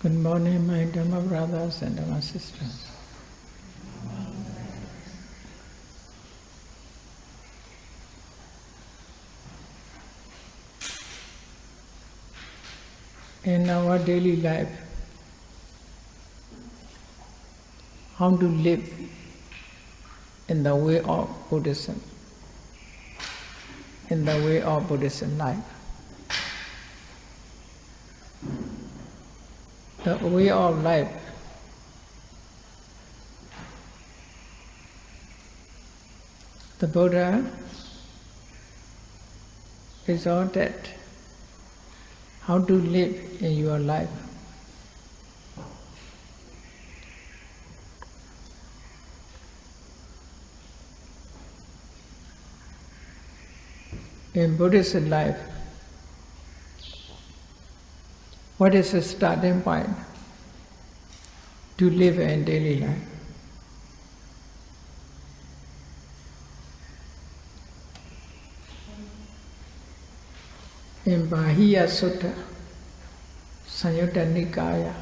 Good morning, my Dhamma brothers and Dhamma sisters. In our daily life, how to live in the way of Buddhism, in the way of Buddhism life. The way of life the Buddha exhorted how to live in your life. In Buddhist life, what is the starting point to live in daily life? In Bahiya Sutta, Samyutta Nikaya,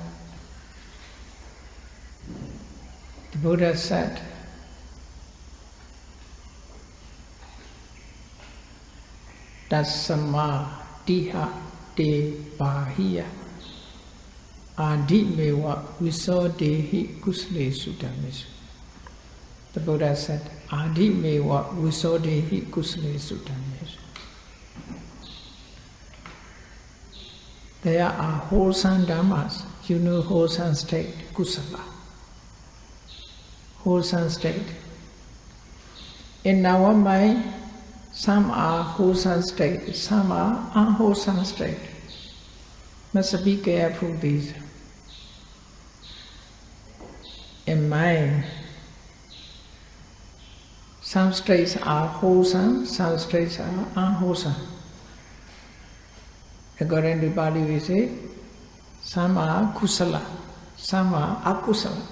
the Buddha said, Tassama Diha De Bahiya Adi Mewa Visodehi Kuslesu Dhammesu. The Buddha said, Adi Mewa Visodehi Kuslesu Dhammesu. There are wholesome dhammas. You know wholesome state, kusala. Wholesome state. In our mind, some are wholesome state, some are unwholesome state. Must be careful these. In mind, some states are wholesome, some states are unwholesome. According to Pali we say, some are kusala, some are akusala.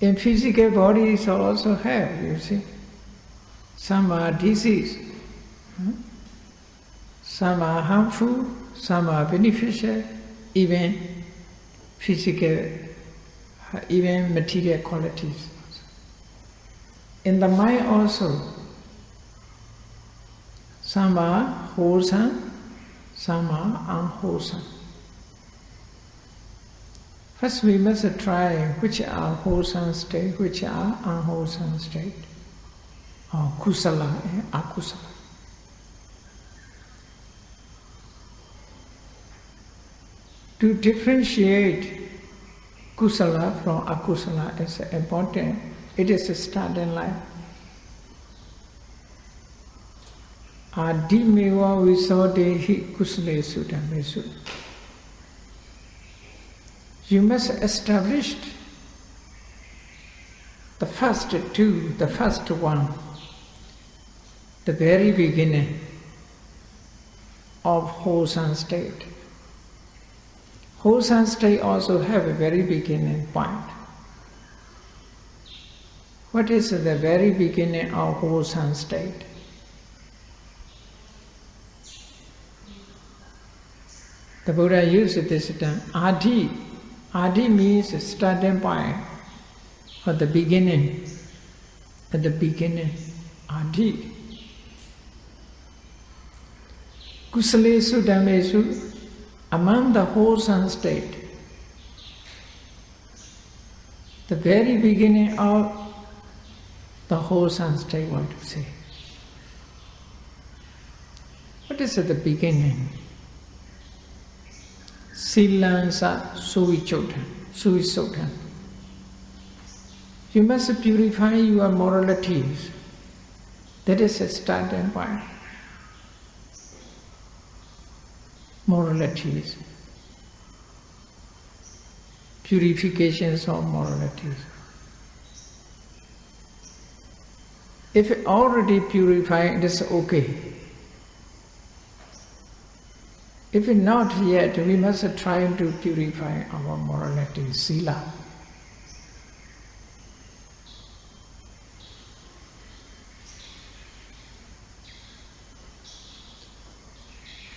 In physical bodies also have, you see. Some are disease, some are harmful, some are beneficial, even physical, even material qualities. In the mind also, some are wholesome, some are unwholesome. First we must try which are wholesome state, which are unwholesome state, or kusala and akusala. To differentiate kusala from akusala is important. It is a starting life. Adi mewa visodehi kuslesu dhammesu. You must establish the first two, the first one, the very beginning of wholesome state. Wholesome state also have a very beginning point. What is the very beginning of wholesome state? The Buddha used this term, Adi. Adi means starting point, or the beginning. At the beginning, Adi. Kusalesu dhammesu, among the wholesome state, the very beginning of the wholesome state, what to say? What is at the beginning? Sila suvichodhan. You must purify your moralities. That is a starting point. Moralities. Purifications of moralities. If already purified, it is okay. If not yet, we must try to purify our morality, Sila.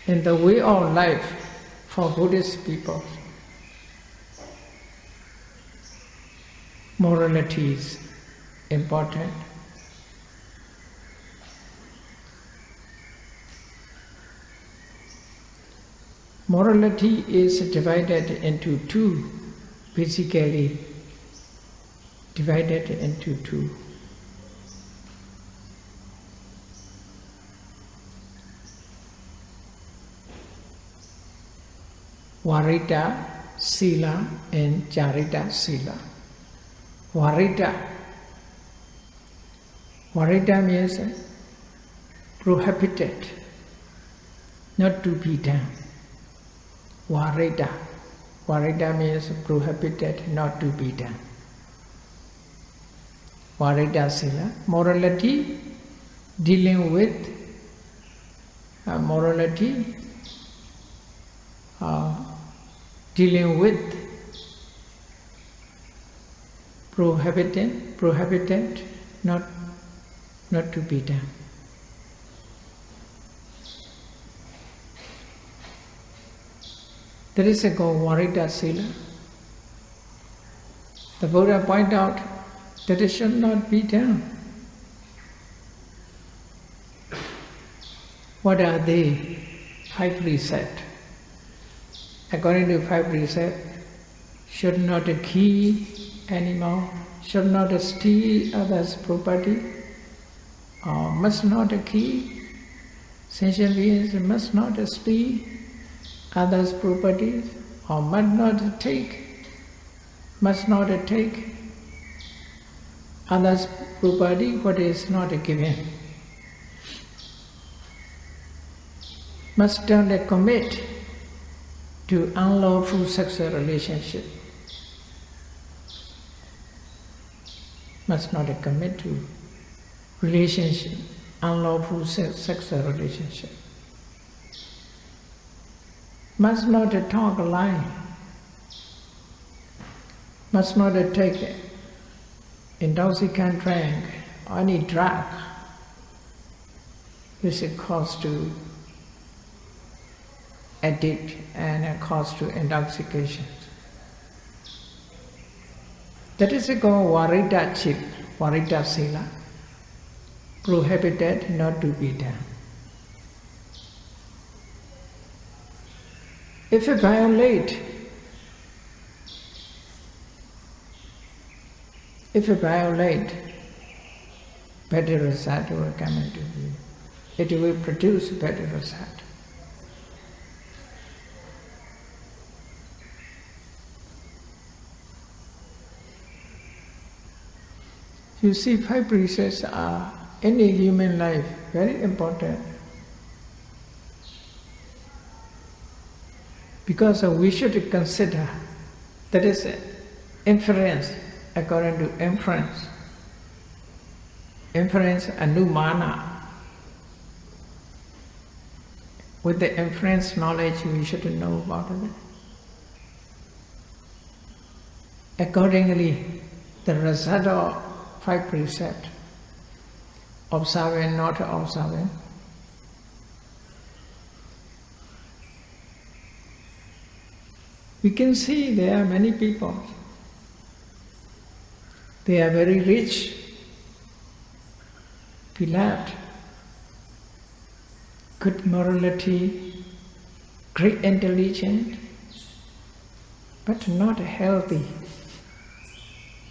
In the way of life, for Buddhist people. Morality is important. Morality is divided into two, basically divided into two. Varita Sila and Charita Sila. Varita means prohibited, not to be done. Varita means prohibited, not to be done. Varita Sila, morality, dealing with dealing with prohibited, not to be done. There is a called Varita Sila. The Buddha pointed out that it should not be done. What are they? 5 precepts. According to 5 precepts, should not kill animal, should not steal others' property, or must not kill. Sentient beings must not steal others' property, or must not take others' property what is not given. Must not commit to unlawful sexual relationship. Must not commit to relationship, unlawful sexual relationship. Must not talk a lie. Must not take intoxicant drink or any drug which is cause to addict and cause to intoxication. That is called Varita Sila, prohibited, not to be done. If you violate, bad result will come into view. It will produce bad result. You see, 5 precepts are, in a human life, very important. Because we should consider, that is inference, according to inference. Inference, anumana. With the inference knowledge, we should know about it. Accordingly, the result of 5 precepts, observing, not observing, we can see there are many people. They are very rich, beloved, good morality, great intelligence, but not healthy.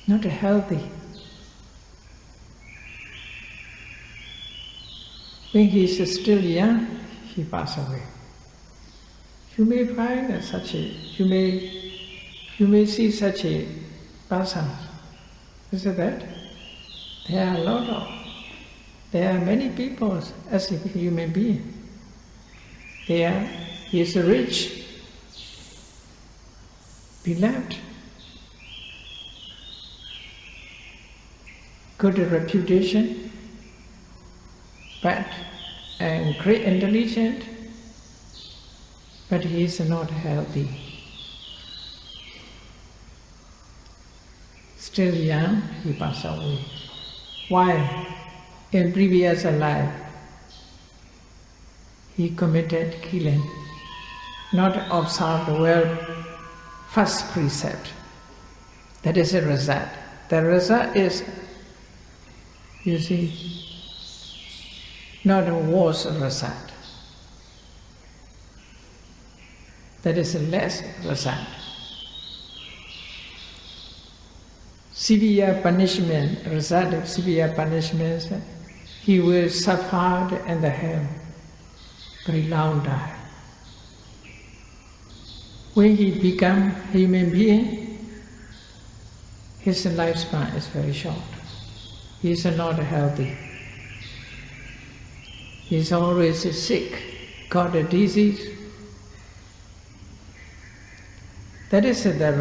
Not healthy. When he is still young, he passed away. You may find such a, you may see such a person. Is it that? There are many people as a human being. He is rich, beloved, good reputation, and great intelligence, but he is not healthy. Still young, he passed away. Why? In previous life, he committed killing. not observe well first precept. That is a result. The result is, you see, not a worse result. That is a less result. Severe punishment, result of severe punishment, he will suffer in the hell very long time. When he becomes human being, his lifespan is very short. He is not healthy. He is always sick, got a disease. That is the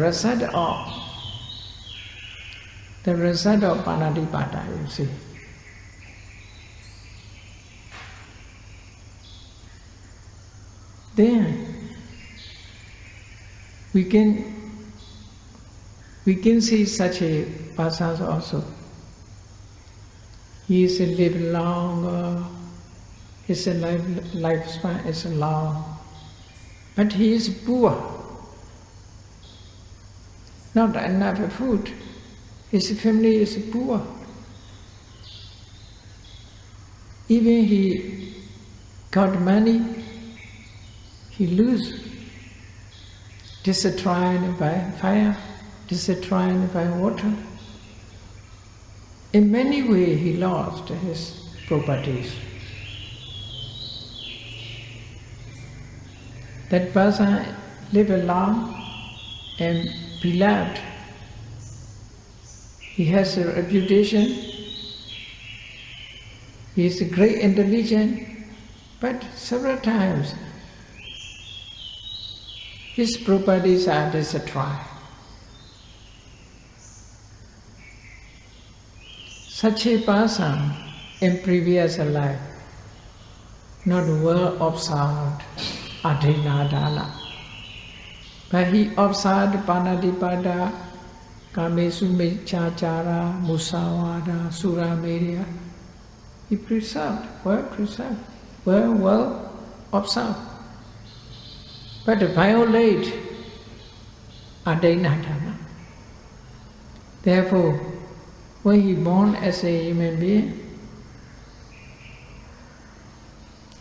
result of panadipada, you see. Then we can see such a person also. He is live longer, his lifespan is long, but he is poor. Not enough food. His family is poor. Even he got money, he lose. Destroyed by fire, destroyed by water. In many ways he lost his properties. That person live long and beloved. He has a reputation. He is a great intelligent, but several times his properties are destroyed. Such a person in previous life not well observed adhinadana, but he observed panadipada, kamesumechachara, musawada, surameria. He preserved, well observed. But violate adhinadana. Therefore, when he born as a human being,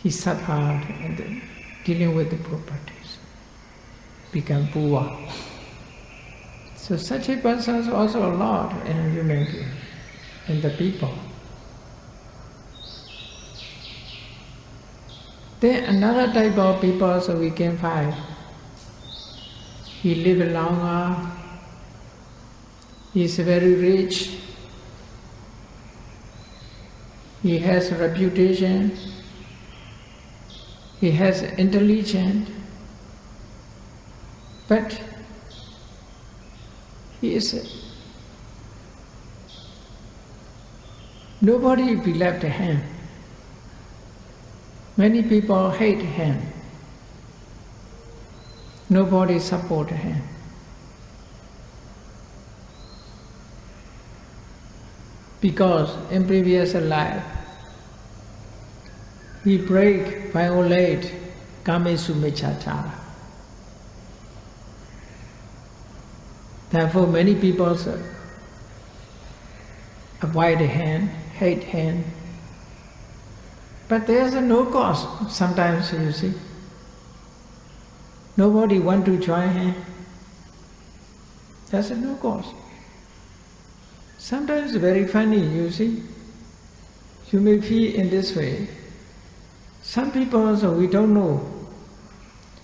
he suffered and dealing with the properties, become poor. So such a person is also a lot in a human being, in the people. Then another type of people also we can find. He live longer, he is very rich, he has reputation, he has intelligence, but he is nobody beloved him. Many people hate him. Nobody support him. Because in previous life, he violate kamesumechachara. Therefore, many people avoid him, hate him. But there's no cause, sometimes you see. Nobody want to join him. There's no cause. Sometimes very funny, you see. You may feel in this way. Some people also, we don't know.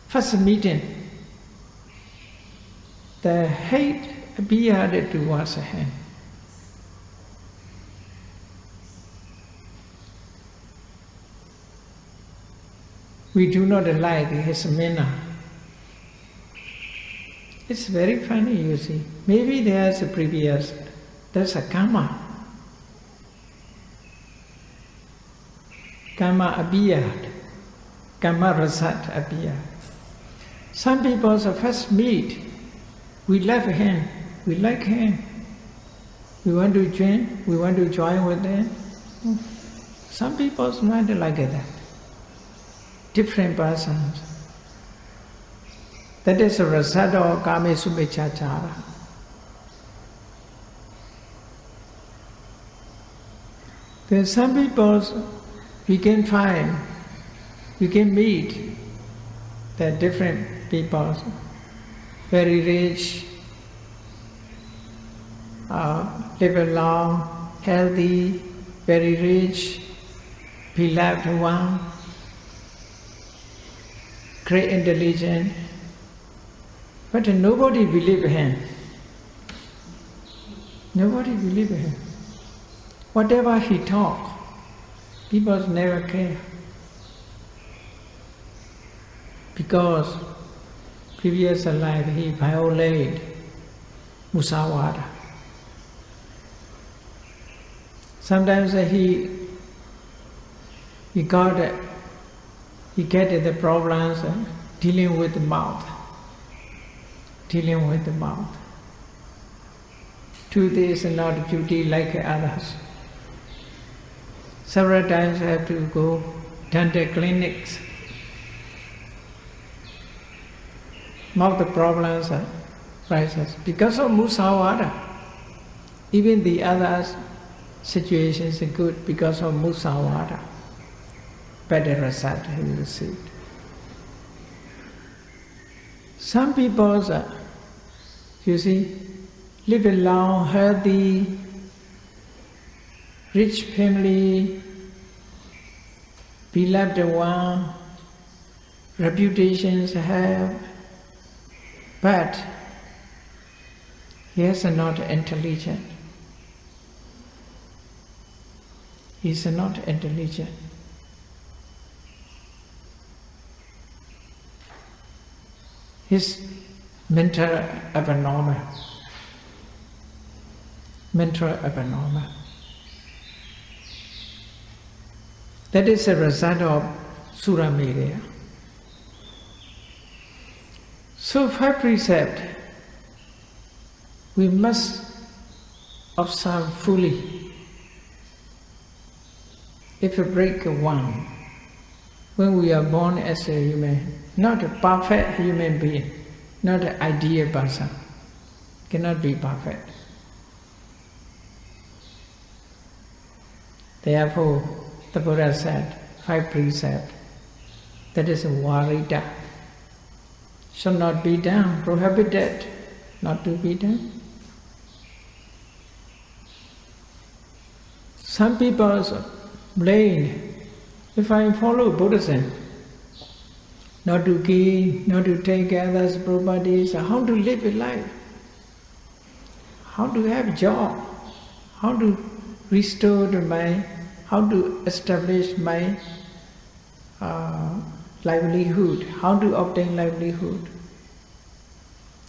First meeting, the hate appeared towards him. We do not like his manner. It's very funny, you see. Maybe there's a previous, there's a karma. Karma appeared. Karma result appeared. Some people first meet, we love him, we like him. We want to join with them. Some people's mind like that. Different persons. That is a result of kame sumecchachara. Then some people we can find, we can meet the different people, very rich, live long, healthy, very rich, beloved one, great intelligent, but nobody believe him. Nobody believe him. Whatever he talk, people never care. Because previous life he violated musawada. Sometimes he get the problems dealing with the mouth. Dealing with the mouth. Truth is not beauty like others. Several times I have to go dental clinics. Mouth problems arises because of musawada. Even the other situations are good because of musawada. Better result he received. Some people, you see, live a long, healthy, rich family, beloved one, reputations have, but he is not intelligent. He is not intelligent. His mental abnormal. Mental abnormal. That is a result of Surameya. So 5 precepts, we must observe fully. If we break one, when we are born as a human, not a perfect human being, not an ideal person, cannot be perfect. Therefore, the Buddha said, 5 precepts, that is a warita, should not be done, prohibited not to be done. Some people blame, if I follow Buddhism, not to gain, not to take others' properties, how to live a life, how to have job, how to restore the mind, how to establish my livelihood, how to obtain livelihood.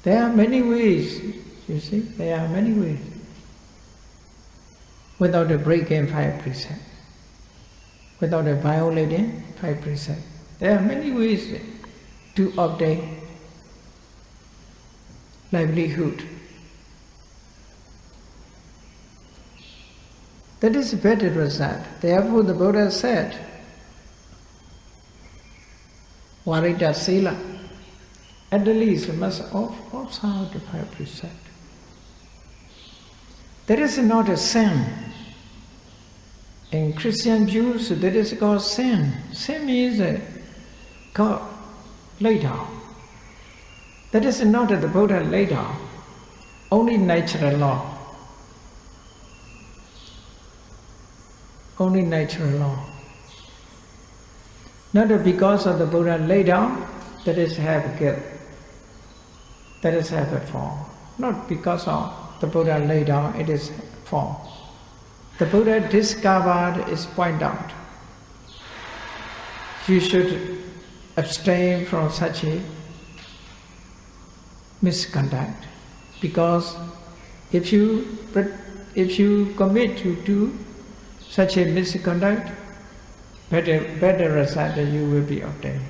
There are many ways, you see, there are many ways. Without a breaking 5 precepts, without a violating 5 precepts. There are many ways to obtain livelihood. That is a better result. Therefore the Buddha said, Varita Sila, at the least must observe the 5 precepts. That is not a sin. In Christian views, that is called sin. Sin means God laid down. That is not the Buddha laid down, only natural law. Only natural law. Not because of the Buddha laid down, that is have guilt, that is have a form. Not because of the Buddha laid down, it is form. The Buddha discovered is point out. You should abstain from such a misconduct, because if you commit to do such a misconduct, better result you will be obtained.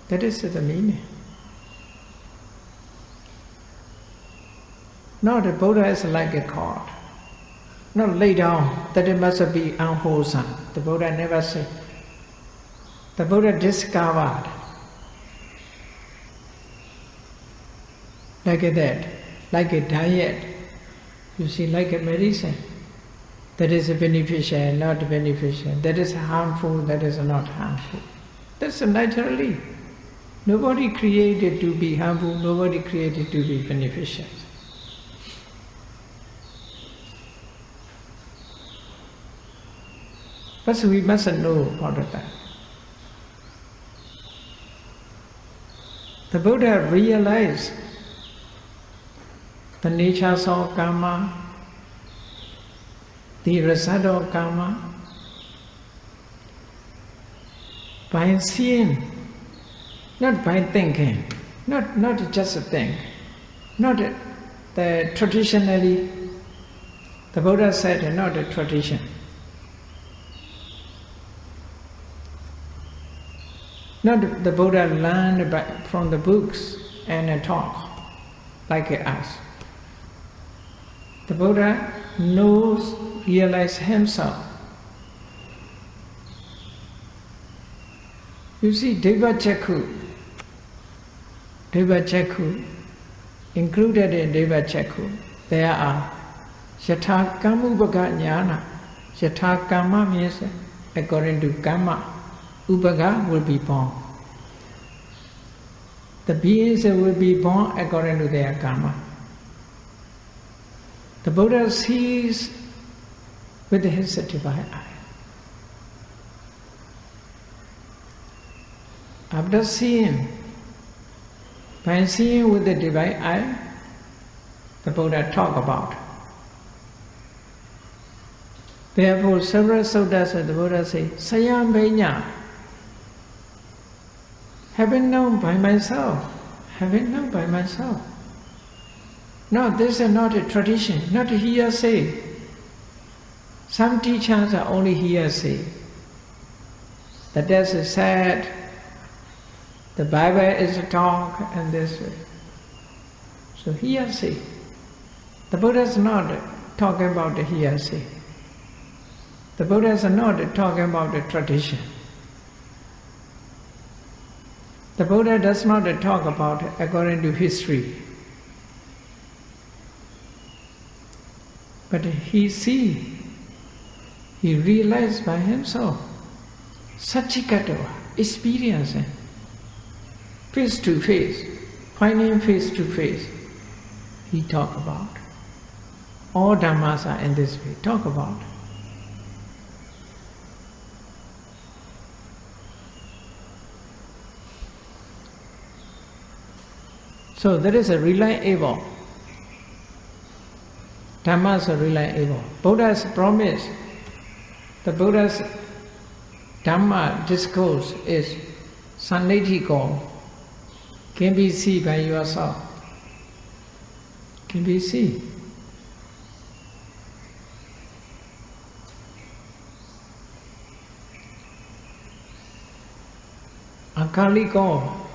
That is the meaning. No, the Buddha is like a cord. Not lay down that it must be unwholesome. The Buddha never said. The Buddha discovered like that, like a diet, you see, like a medicine. That is beneficial, not beneficial. That is harmful, that is not harmful. That's naturally. Nobody created to be harmful, nobody created to be beneficial. But we must know about that. The Buddha realized the nature of karma, the result of karma, by seeing, not by thinking, not just a thing, not the traditionally, the Buddha said not a tradition. Not the Buddha learned from the books and talk like us. The Buddha knows, realizes himself. You see, Deva Chakku, included in Deva Chakku, there are Yatha Kammupaga Jnana. Yatha Kamma means according to Kamma. Upaga will be born. The beings will be born according to their karma. The Buddha sees with his divine eye. After seeing, by seeing with the divine eye, the Buddha talk about. Therefore, several suttas of the Buddha say, Sayam Bhainya, having known by myself, having known by myself. No, this is not a tradition, not a hearsay. Some teachers are only hearsay. That that's said, the Bible is a talk and this way. So hearsay. The Buddha is not talking about the hearsay. The Buddha is not talking about the tradition. The Buddha does not talk about it according to history. But he realized by himself, Satchikatava, experiencing, face to face, finding face to face, he talk about. All Dhammas are in this way, talk about. So there is a reliable. Dhammas are reliable. Buddha's promise, the Buddha's Dhamma discourse is Sannidhiko, can be seen by yourself. Can be seen. Akaliko,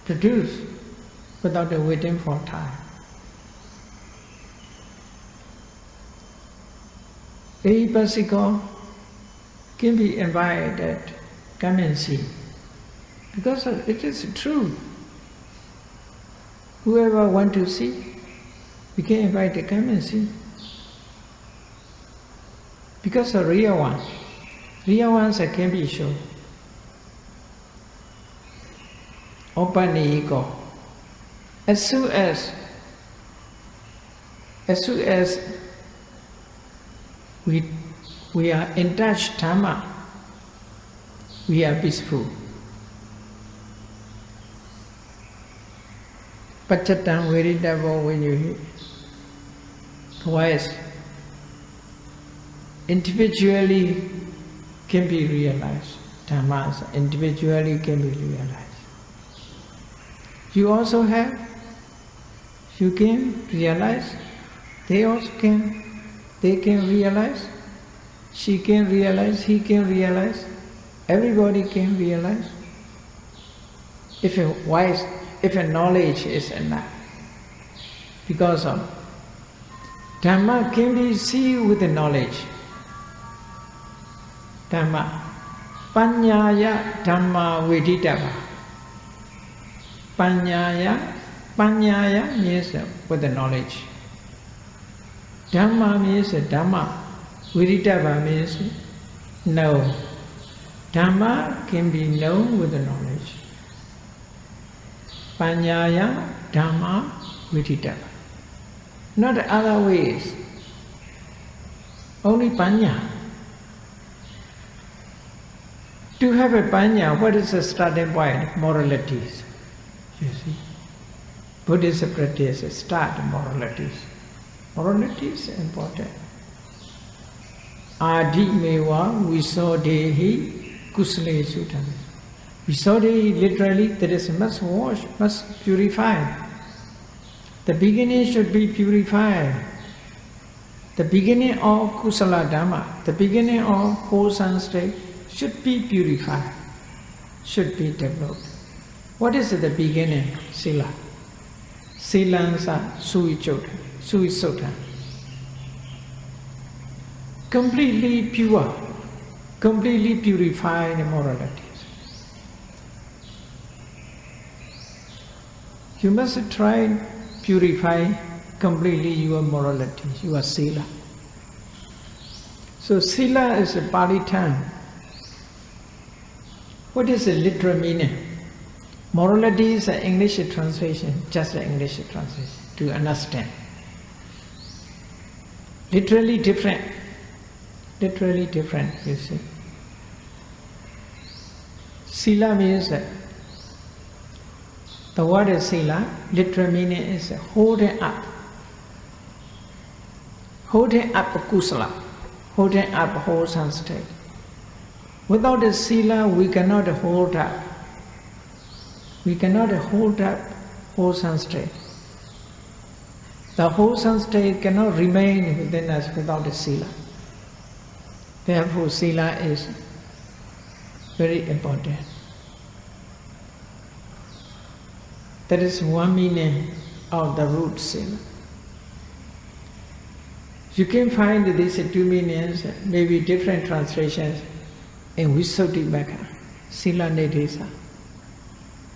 produced without waiting for time. Ehipasiko can be invited, come and see. Because it is true. Whoever want to see, we can invite to come and see. Because the real ones can be shown. Open ego. As soon as we are in touch Dhamma, we are peaceful. Pachatang Viridavo, when you hear twice, individually can be realized. Dhammas individually can be realized. You also have, you can realize, they also can, they can realize, she can realize, he can realize, everybody can realize. If a knowledge is enough. Because of Dhamma can be seen with the knowledge. Dhamma. Panyaya Dhamma Veditava. Panyaya Panyaya means with the knowledge. Dhamma means Dhamma. Vidittava means know. Dhamma can be known with the knowledge. Panyaya Dhamma Vidittava. Not other ways. Only Panya. To have a Panya, what is the starting point? Moralities. You see. Buddhist practice start moralities. Moralities is important. Adi mewa visodehi kusale sutta. Visodehi literally that is must wash, must purify. The beginning should be purified. The beginning of kusala dhamma, the beginning of wholesome state should be purified, should be developed. What is the beginning? Sila. Silansa suisota. Completely pure, completely purified moralities. You must try purify completely your moralities, your Sila. So Sila is a Pali term. What is the literal meaning? Morality is an English translation, just an English translation, to understand. Literally different, you see. Sila means that the word is Sila, literal meaning is holding up. Holding up kusala, holding up wholesome state. Without a Sila, we cannot hold up. We cannot hold up wholesome state. The wholesome state cannot remain within us without a Sila. Therefore, Sila is very important. That is one meaning of the root Sila. You can find these two meanings, maybe different translations in Visuddhimagga, Sila Nidesa.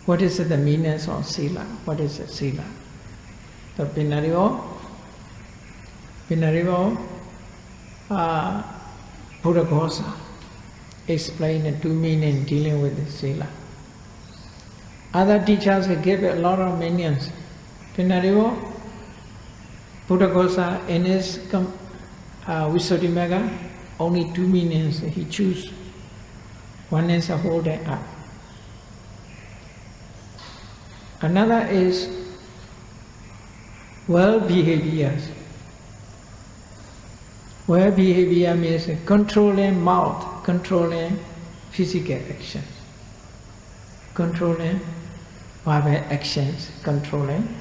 What is the meaning of Sila? What is Sila? So Pinarivo, Buddha Ghosa explained the two meanings dealing with the Sila. Other teachers give a lot of meanings. Pinarivo, Buddha Ghosa in his Visuddhimagga, only two meanings he chooses. One is a holding up. Another is well behaviors. Well behavior means controlling mouth, controlling physical action, controlling verbal actions, controlling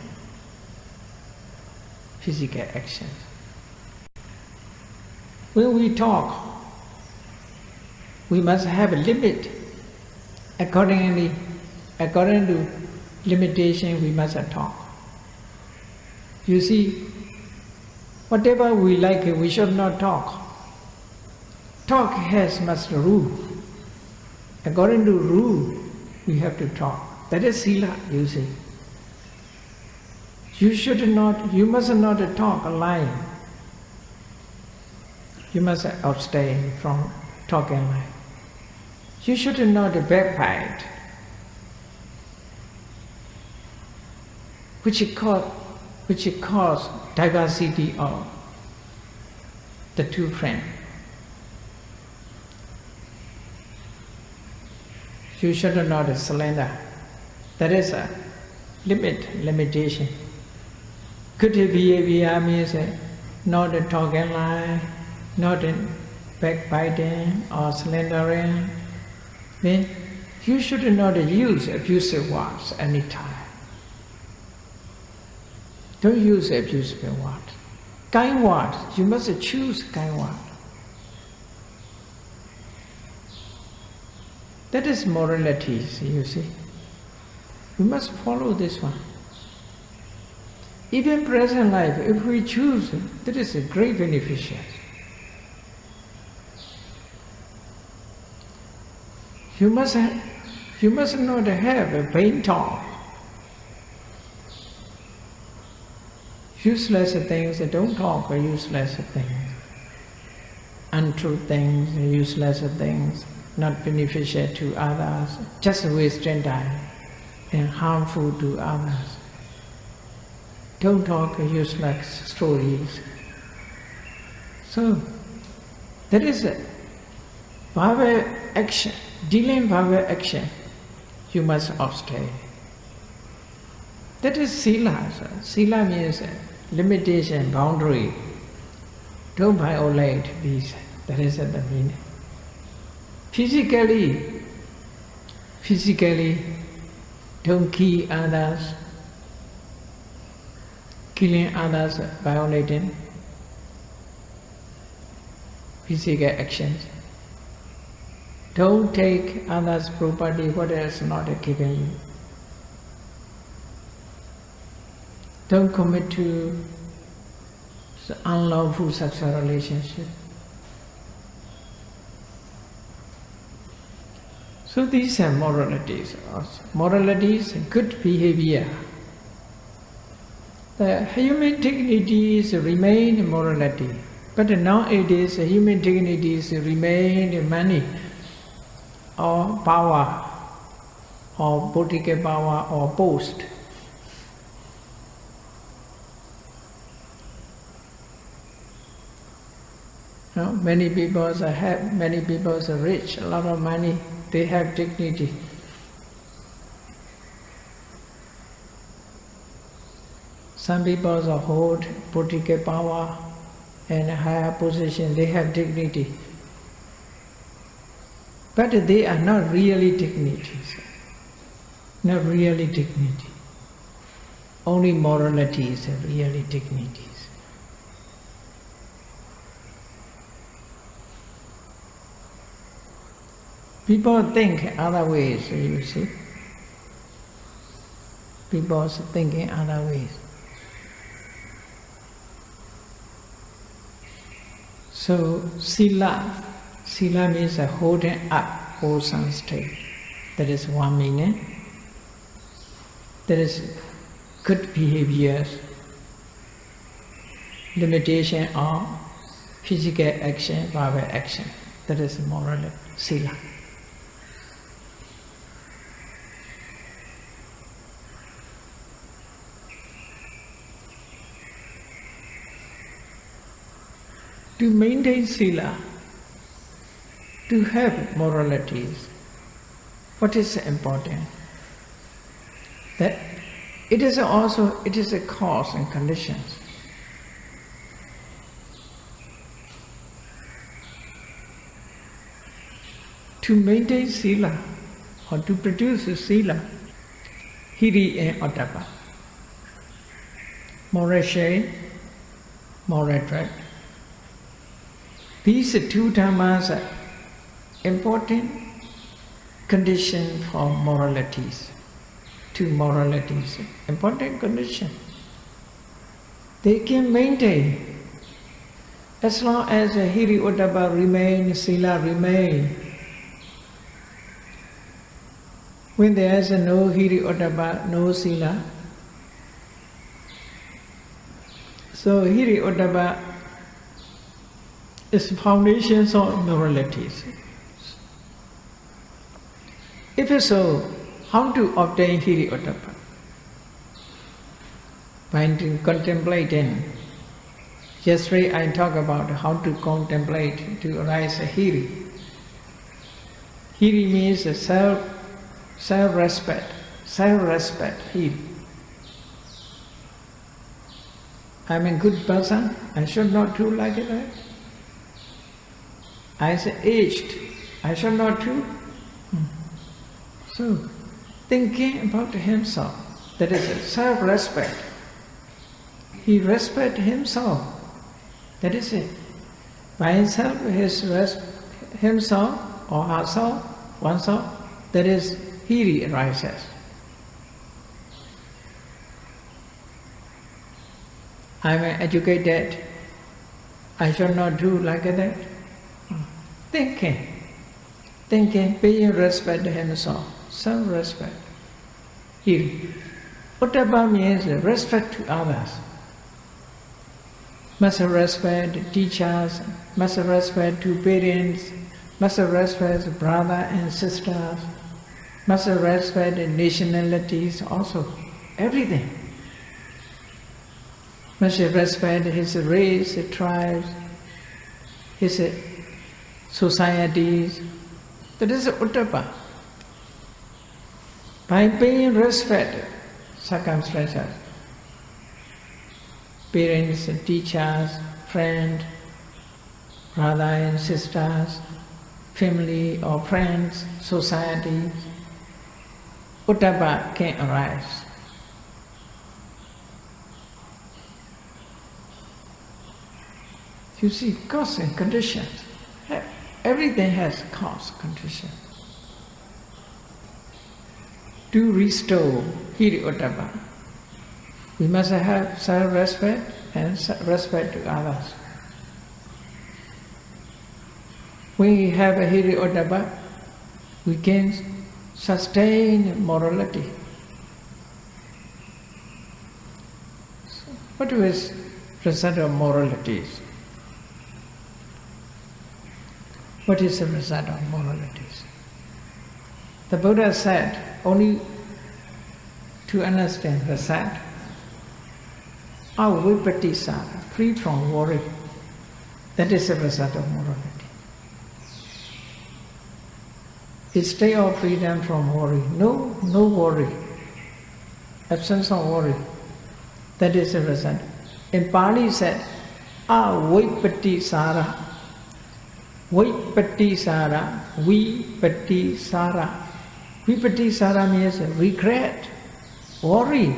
physical actions. When we talk, we must have a limit. According to limitation, we must talk. You see, whatever we like, we should not talk. Talk has must rule. According to rule, we have to talk. That is Sila, you see. You must not talk lying. You must abstain from talking lying. You should not backbite, which cause diversity of the two friends. You should not slander. That is a limitation. Good behavior means not talking lie, not backbiting or slandering. Then you should not use abusive words anytime. Don't use abusive words. Kind words, you must choose kind words. That is morality, you see. We must follow this one. Even present life, if we choose, that is a great beneficial. You must not have a vain talk. Useless things, don't talk useless things. Untrue things, useless things, not beneficial to others, just wasting time and harmful to others. Don't talk useless stories. So, that is a bhava action, dealing bhava action, you must abstain. That is Sila. Sila means limitation, boundary. Don't violate these. That is the meaning. Physically, don't kill others. Killing others, violating physical actions. Don't take others' property, what is not given you. Don't commit to unlawful sexual relationship. So these are moralities. Moralities, good behavior. The human dignities remain morality, but nowadays human dignities remain money or power or political power or post. Many people are rich, a lot of money, they have dignity. Some people hold political power and higher position, they have dignity. But they are not really dignities, not really dignity. Only morality is really dignities. People think other ways, you see. People are thinking other ways. So, Sila means a holding up wholesome state. That is one meaning. That is good behaviors, limitation of physical action, verbal action. That is moral Sila. To maintain Sila, to have moralities, what is important? That it is a cause and conditions. To maintain Sila, or to produce Sila, Hiri and Ottappa, moral shame, moral dread. These two dhammas are important condition for moralities. Two moralities, important condition. They can maintain as long as Hiri Ottappa remain, Sila remain. When there is no Hiri Ottappa, no Sila, so Hiri Ottappa is foundations of moralities. If so, how to obtain Hiri Ottappa? By contemplating. Yesterday I talked about how to contemplate to arise a Hiri. Hiri means self-respect, Hiri. I'm a good person, I should not do like that. I am aged, I should not do. So, thinking about himself, that is self-respect. He respects himself, that is it. By himself, himself or herself, oneself, that is Hiri arises. I am educated, I should not do like that. Thinking, paying respect to himself, self-respect. Hiri. Ottappa means respect to others. must respect teachers, must respect to parents, must respect brother and sisters, must respect nationalities also, everything. Must respect his race, his tribes, his societies. That is uttapa. By paying respect, circumstances, parents, teachers, friends, brother and sisters, family or friends, society, uttapa can arise. You see, cause and conditions. Everything has cause, condition. To restore hiri uttapa, we must have self-respect and respect to others. When we have a hiri uttapa, we can sustain morality. So what is the result of moralities? What is the result of moralities? The Buddha said, only to understand result, avipattisara, free from worry. That is the result of morality. A state of freedom from worry. No worry. Absence of worry. That is the result. In Pali said, avipattisara. Vipattisara, vipattisara. Vipattisara means regret, worry.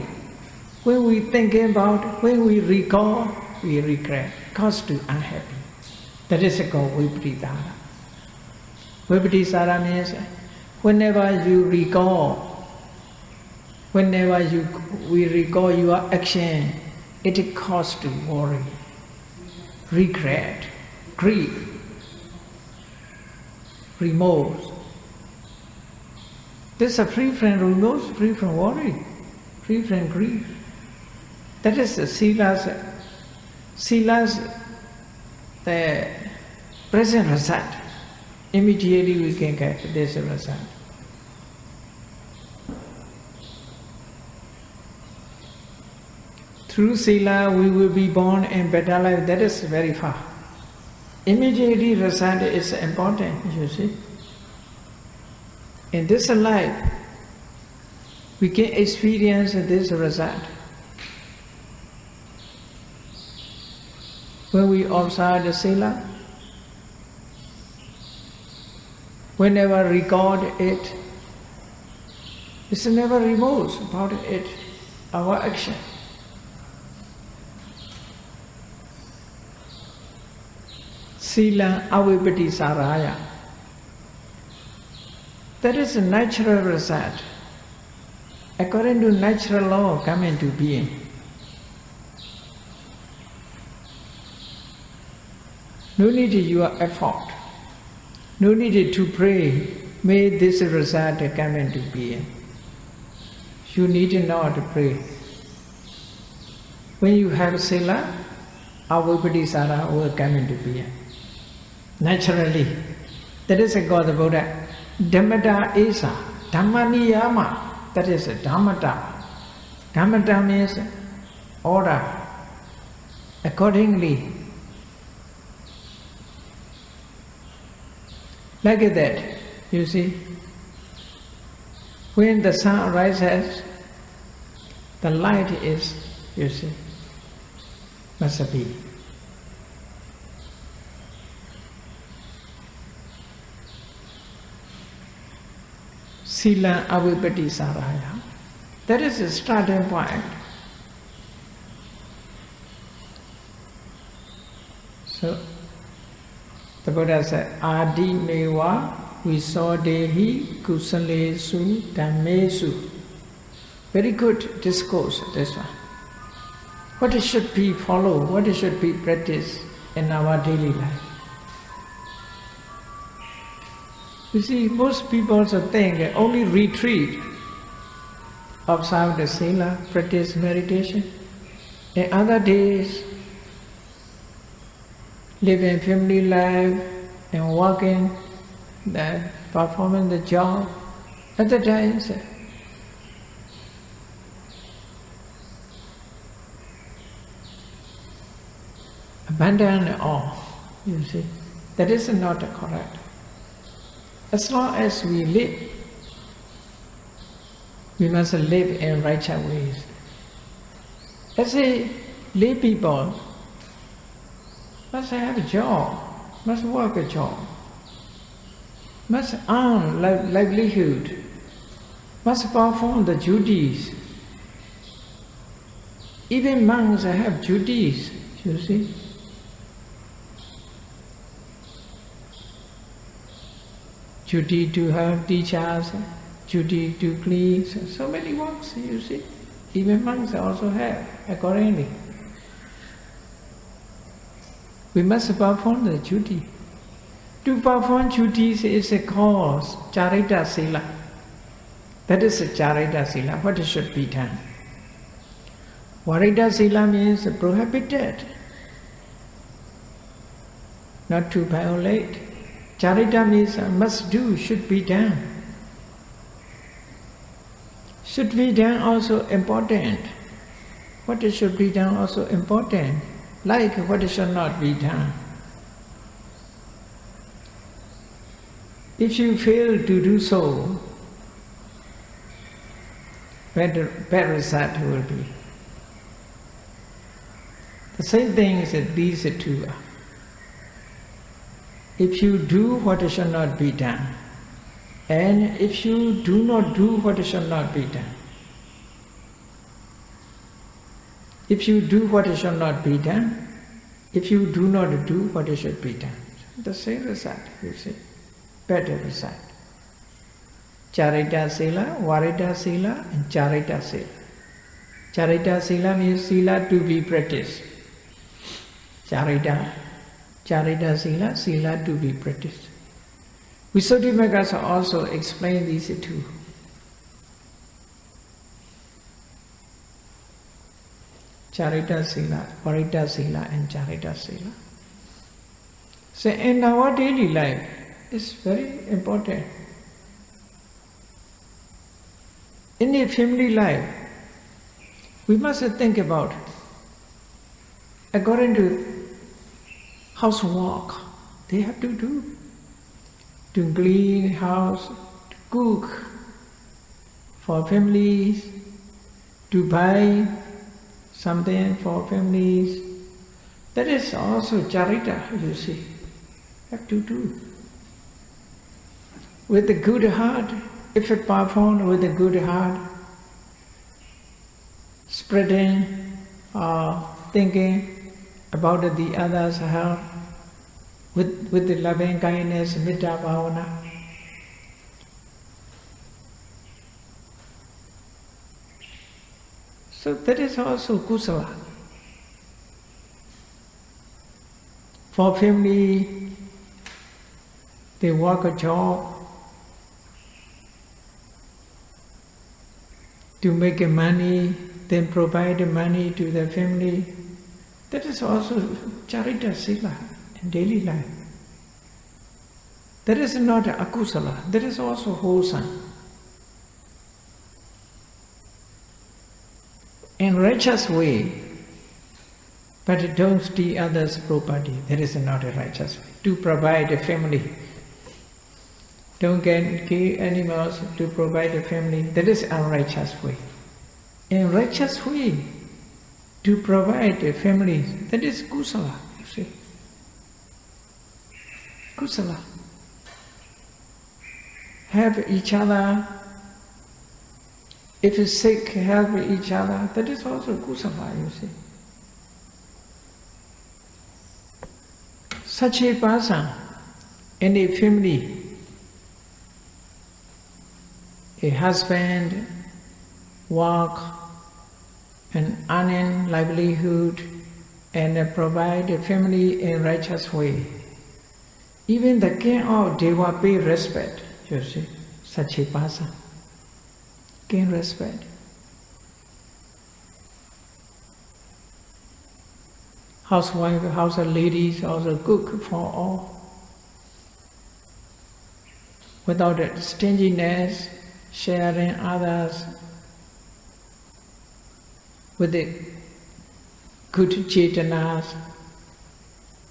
When we think about, when we recall, we regret, cause to unhappy. That is called vipattisara. Vipattisara means whenever you recall, we recall your action, it causes to worry, regret, grief, remorse. This is free from remorse, free from worry, free from grief. That is the Sila's the present result. Immediately we can get this result. Through Sila we will be born in better life. That is very far. Immediately result is important, you see. In this life, we can experience this result. When we observe the Sila, whenever record it, it's never remorse about it, our action. Sila avipattisaraya. That is a natural result. According to natural law, come into being. No need your effort. No need to pray. May this result come into being. You need not to pray. When you have Sila, avipattisara will come into being. Naturally. That is called the Buddha. Dhammata esa, Dhammaniyama. That is Dhammata. Dhammata means order. Accordingly. Like that, you see. When the sun rises, the light is, you see, must be. Sila avipattisaraya. That is the starting point. So, the Buddha said, Adi meva visodehi kusalesu dhammesu. Very good discourse, this one. What should be followed, what should be practiced in our daily life? You see, most people also think only retreat, observe the Sila, practice meditation. In other days, living family life and working, performing the job, at the times abandon all, you see. That is not correct. As long as we live, we must live in righteous ways. As a lay people, must have a job, must work a job, must earn livelihood, must perform the duties. Even monks have duties, you see. Duty to have teachers, duty to clean, so many works, you see. Even monks also have, accordingly. We must perform the duty. To perform duties is a cause, charita sila. That is a charita sila, what should be done. Varita sila means prohibited, not to violate. Charita means must do, should be done. Should be done also important. What should be done also important. Like what should not be done. If you fail to do so, bad result will be. The same thing is that these two are. If you do what should not be done, and if you do not do what should not be done, if you do what should not be done, if you do not do what should be done, the same result, you see, better result. Charita Sila, Varita Sila, and Charita Sila. Charita Sila means Sila to be practiced. Charita Sila, Sila to be practiced. Visuddhimagga also explain these two. Charita Sila, Varita Sila, and Charita Sila. So in our daily life, it's very important. In a family life, we must think about, according to housework, they have to do. To clean house, to cook for families, to buy something for families. That is also charita, you see, have to do. With a good heart, if it performed with a good heart, spreading or thinking about the others' health, with the loving kindness, metta bhavana. So that is also kusala. For family, they work a job to make money, then provide money to the family. That is also charita sila in daily life. That is not akusala, that is also wholesome. In righteous way, but don't steal others' property. That is not a righteous way. To provide a family. Don't kill animals to provide a family. That is unrighteous way. In righteous way, to provide a family, that is kusala, you see. Kusala. Help each other. If it's sick, help each other. That is also kusala, you see. Such a person in a family, a husband, work and earning livelihood and provide a family in righteous way. Even the king of Deva pay respect, you see, such a person. Gain respect. housewife, house ladies also cook for all. Without stinginess, sharing others with the good chetanas.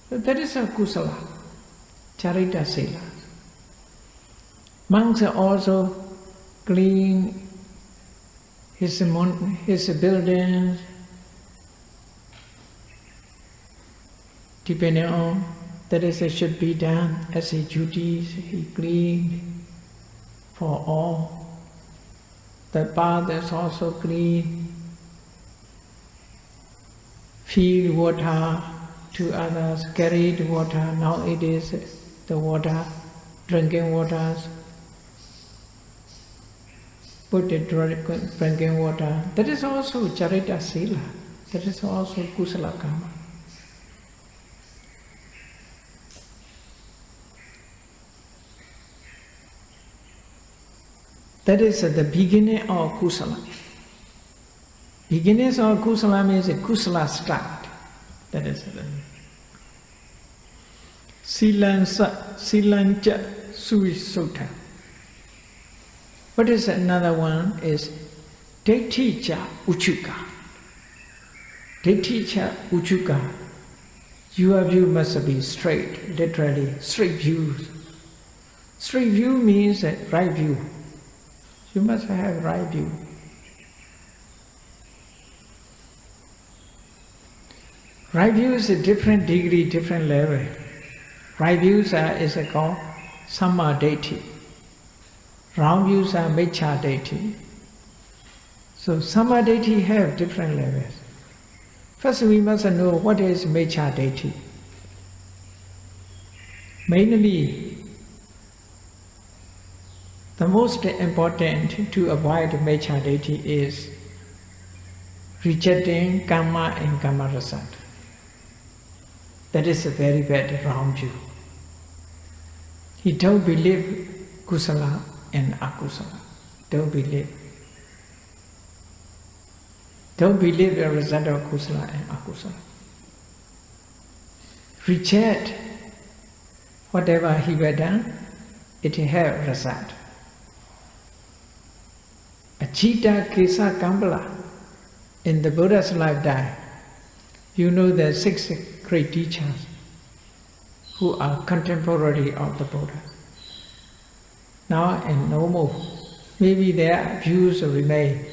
So that is a kusala, charita sila. Monks are also clean his buildings, depending on that is it should be done as a duties. He cleaned for all. The bath is also clean. Feed water to others, carried water. Now it is the water, drinking waters. Put the drinking water. That is also charita sila. That is also kusala karma. That is the beginning of kusala. Beginnings of kusala means a kusala start. That is the Silancha Suvisutta. What is another one is Diṭṭhi cha uchuka. Diṭṭhi cha uchuka. Your view must be straight, literally straight views. Straight view means a right view. You must have right view. Right view is a different degree, different level. Right views is called Samma Diṭṭhi. Wrong views are Miccha Diṭṭhi. So Samma Diṭṭhi have different levels. First we must know what is Miccha Diṭṭhi. Mainly, the most important to avoid Miccha Diṭṭhi is rejecting karma and karma result. That is a very bad wrong view. He don't believe kusala and akusala. Don't believe. Don't believe the result of kusala and akusala. Reject whatever he had done, it have result. Achita Kesa Kambala in the Buddha's lifetime, you know the 6 great teachers who are contemporary of the Buddha. Now and no more. Maybe their views remain.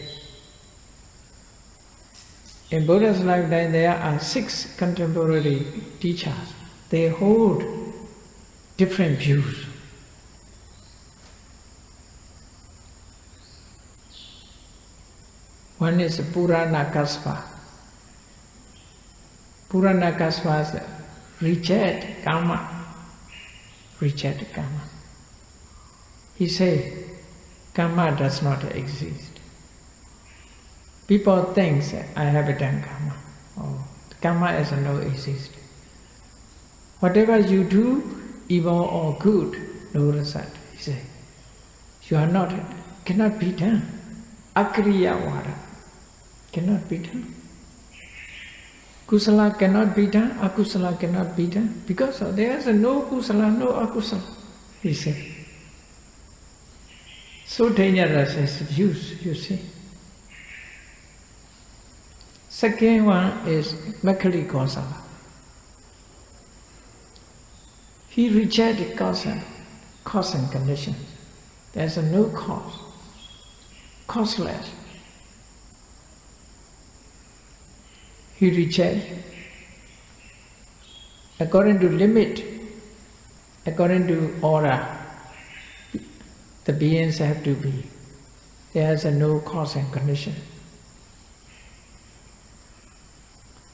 In Buddha's lifetime there are 6 contemporary teachers. They hold different views. One is Purana Kaspa. Purana Kaspa reject karma. Reject karma. He says karma does not exist. People think I have done karma. Oh, karma is no exist. Whatever you do, evil or good, no result. He says you are not, cannot be done. Akriya vada cannot be done. Kusala cannot be done, akusala cannot be done, because there is no kusala, no akusala, he said. So dangerous is views, you see. Second one is Makkhali Kosala. He rejected cause and conditions. There is no cause. Causeless. He rejects. According to limit, according to order, the beings have to be. There is no cause and condition.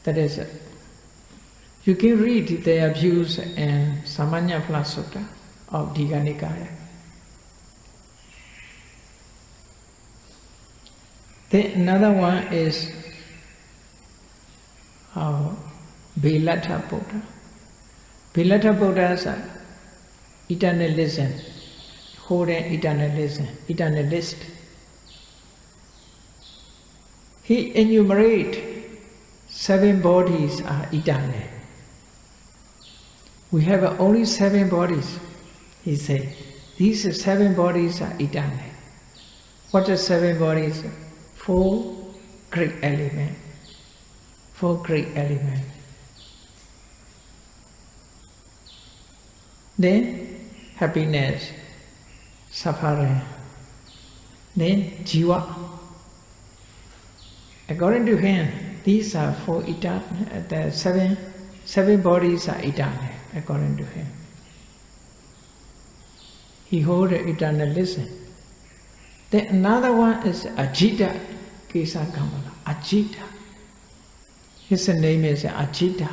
That is, you can read their views in Samanyaphala Sutta of Digha Nikaya. Then another one is Bhelata Buddha. Bhelata Buddha is eternalism, holding eternalism, eternalist. He enumerates 7 bodies are eternal. We have only 7 bodies, he said. These 7 bodies are eternal. What are 7 bodies? 4 great elements. 4 great elements. Then happiness, suffering. Then jiva. According to him, these are 4 eternal. The 7 bodies are eternal. According to him, he holds eternalism. Then another one is Ajita Kesa Kamala. Ajita. His name is Ajita.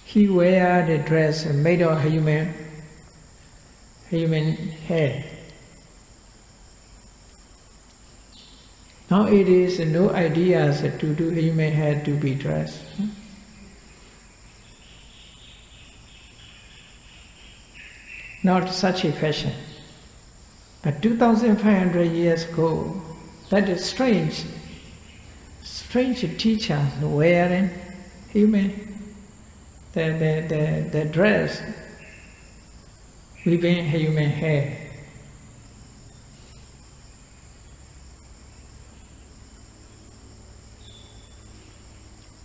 He wears the dress made of human hair. Now it is no idea to do human hair to be dressed. Not such a fashion. But 2,500 years ago, that is strange teachers wearing the dress, weaving human hair.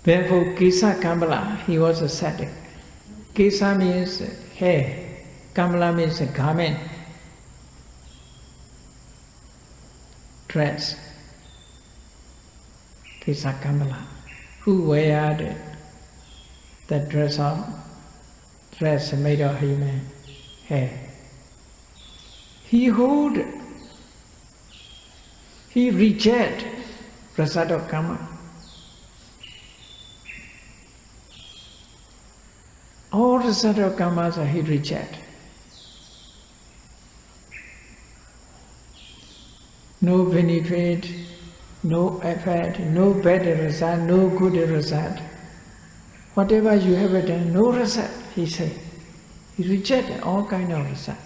Therefore, Kesa Kamala, he was ascetic. Kesa means hair. Kamala means a garment, dress. Kesa Kamala, who wear the dress made of human hair. He reject prasad of karma. All prasad of karmas he reject. No benefit, no effort, no bad result, no good result. Whatever you have done, no result, he said. He rejected all kind of result.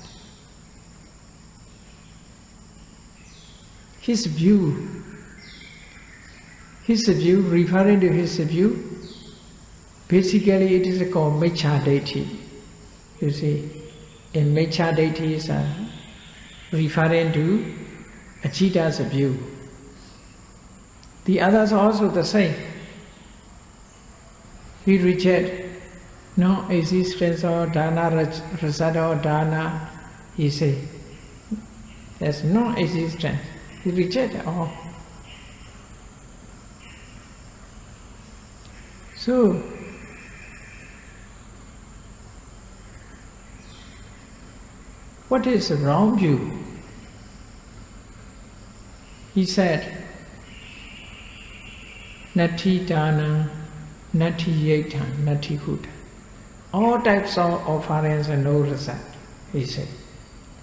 His view, referring to his view, basically it is called Miccha Ditthi. You see, in Miccha Ditthi is referring to Ajita's view. The others are also the same. He rejects no existence or dana, result or dana. He says there's no existence. He rejects all. So, what is the wrong view? He said, Nati dana, nati yeta, nati huta. All types of offerings and no result, he said.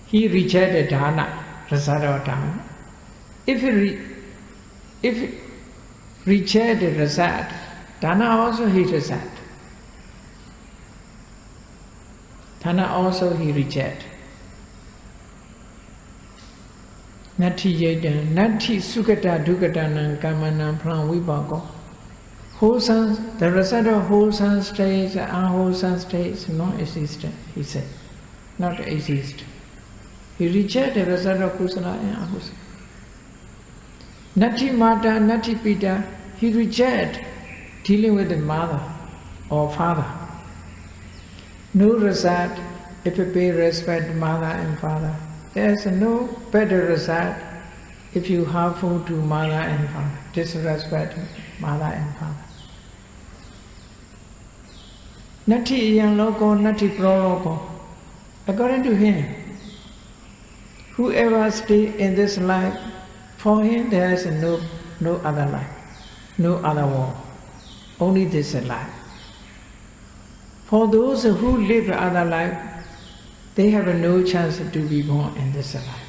He rejected dana, result or dana. If he rejected result, dana also he reject. Dana also he reject. Nati yeta, nati sukata dukata kamana pran vipako. Wholesome, the result of wholesome states, unwholesome states, non-existent, he said. Not exist. He rejected the result of kusala and akusala. Nati mata, nati pita, he rejected dealing with the mother or father. No result if you pay respect to mother and father. There is no better result if you harmful to mother and father, disrespect mother and father. Nati yang loko, nati pro loko. According to him, whoever stays in this life, for him there is no other life, no other world, only this life. For those who live other life, they have no chance to be born in this life.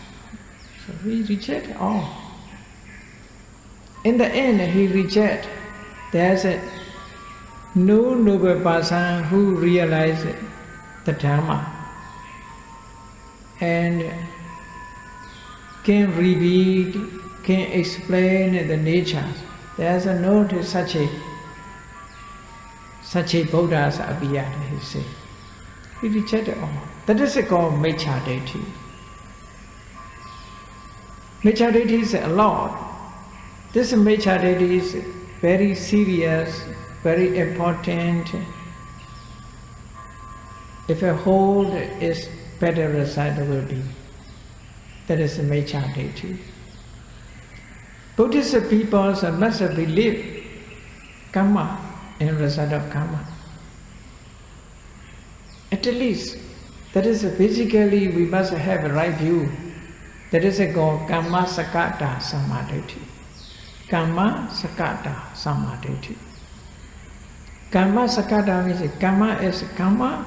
So he rejects all. In the end, he rejects. There's no noble person who realizes the Dhamma and can reveal, can explain the nature. There's no such a Sache Buddha's Abhidhamma, he said. He rejected all. That is called Miccha Ditthi. Miccha Ditthi is a lot. This Miccha Ditthi is very serious, very important. If a hold is better result will be. That is Miccha Ditthi. Buddhist people must believe karma and result of karma. At least, that is basically we must have a right view. That is called Kamma Sakata Samadhi. Kamma Sakata Samadhi. Kamma Sakata means Kamma is Kamma,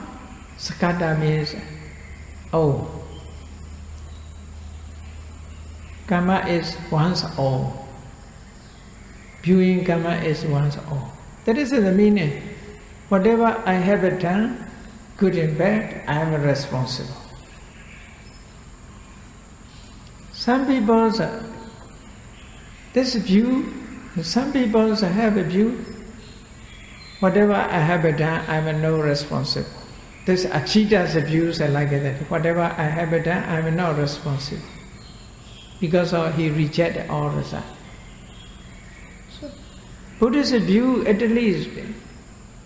Sakata means all. Kamma is once all. Viewing karma is once all. That is the meaning. Whatever I have done, good and bad, I am responsible. Some people, this view, some people have a view, whatever I have done, I am not responsible. This Achita's views are like that. Whatever I have done, I am not responsible. Because he rejected all result. Buddhist view, at least,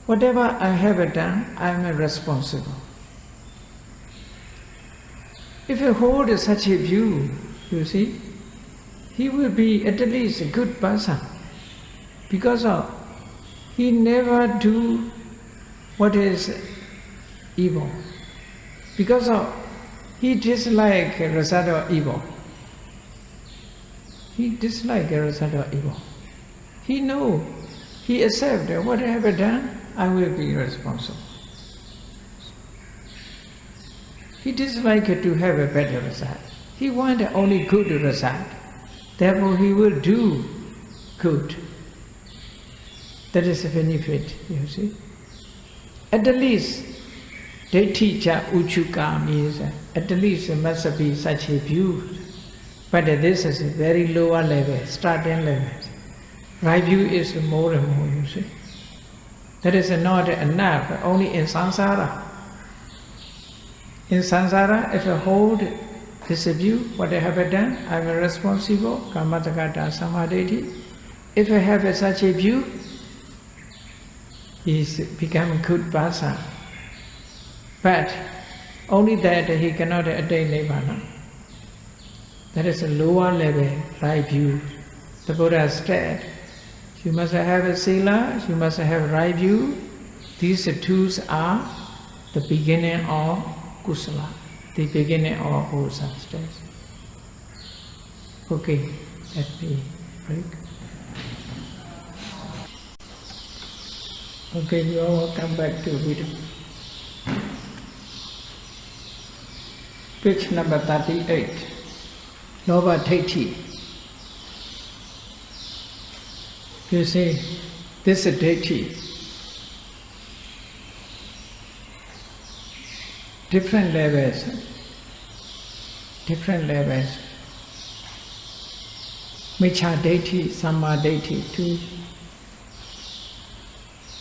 whatever I have done, I am responsible. If you hold such a view, you see, he will be at least a good person. Because he never do what is evil. Because he dislike a result of evil. He dislike a result of evil. He know, he accept that what I have done, I will be responsible. He dislike to have a better result. He want only good result. Therefore he will do good. That is a benefit, you see. At the least, Diṭṭhi cha uchuka means at least there must be such a view. But this is a very lower level, starting level. Right view is more and more, you see. That is not enough, only in samsara. In samsara, if I hold this view, what I have done, I am responsible, kammatakata samadhi. If I have such a view, he become a good person. But only that he cannot attain nirvana. That is a lower level, right view. The Buddha said, you must have a Sila, you must have right view. These two are the beginning of Kusala, the beginning of wholesome states. Okay, let me break. Okay, you all come back to video. Page number 38. Lobha Diṭṭhi. You see, this is Diṭṭhi. Different levels. Miccha Ditthi, Samma Ditthi too.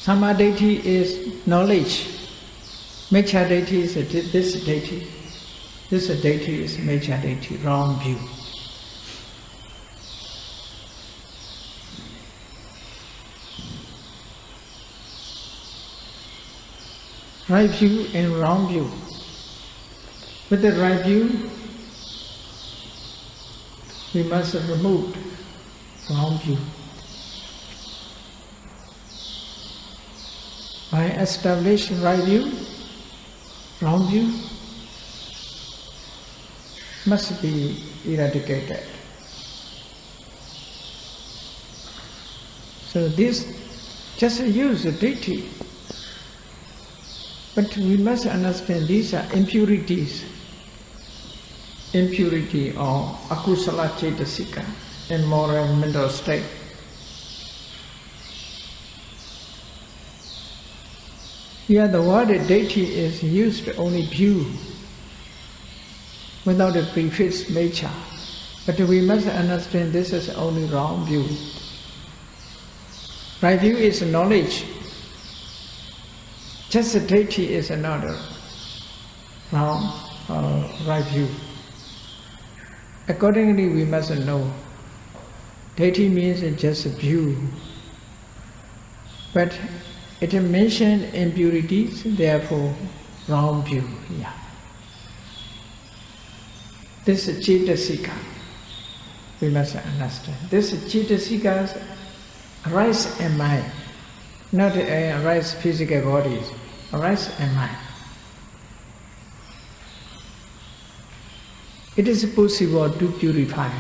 Samma Ditthi is knowledge. Miccha Ditthi is this Ditthi. This Ditthi is Miccha Ditthi, wrong view. Right view and wrong view. With the right view, we must remove wrong view. By establishing right view, wrong view must be eradicated. So this just use the Diṭṭhi. But we must understand these are impurities. Impurity or akusala cetasika in moral mental state. Here the word Diṭṭhi is used only view, without a prefix miccha. But we must understand this is only wrong view. Right view is knowledge. Just a Diṭṭhi is not a wrong or right view. Accordingly, we must know Diṭṭhi means just a view, but it mentioned impurities, therefore wrong view. Yeah. This is Cetasika. We must understand. This Cetasikas arise in mind, not arise physical bodies, arise in mind. It is possible to purify,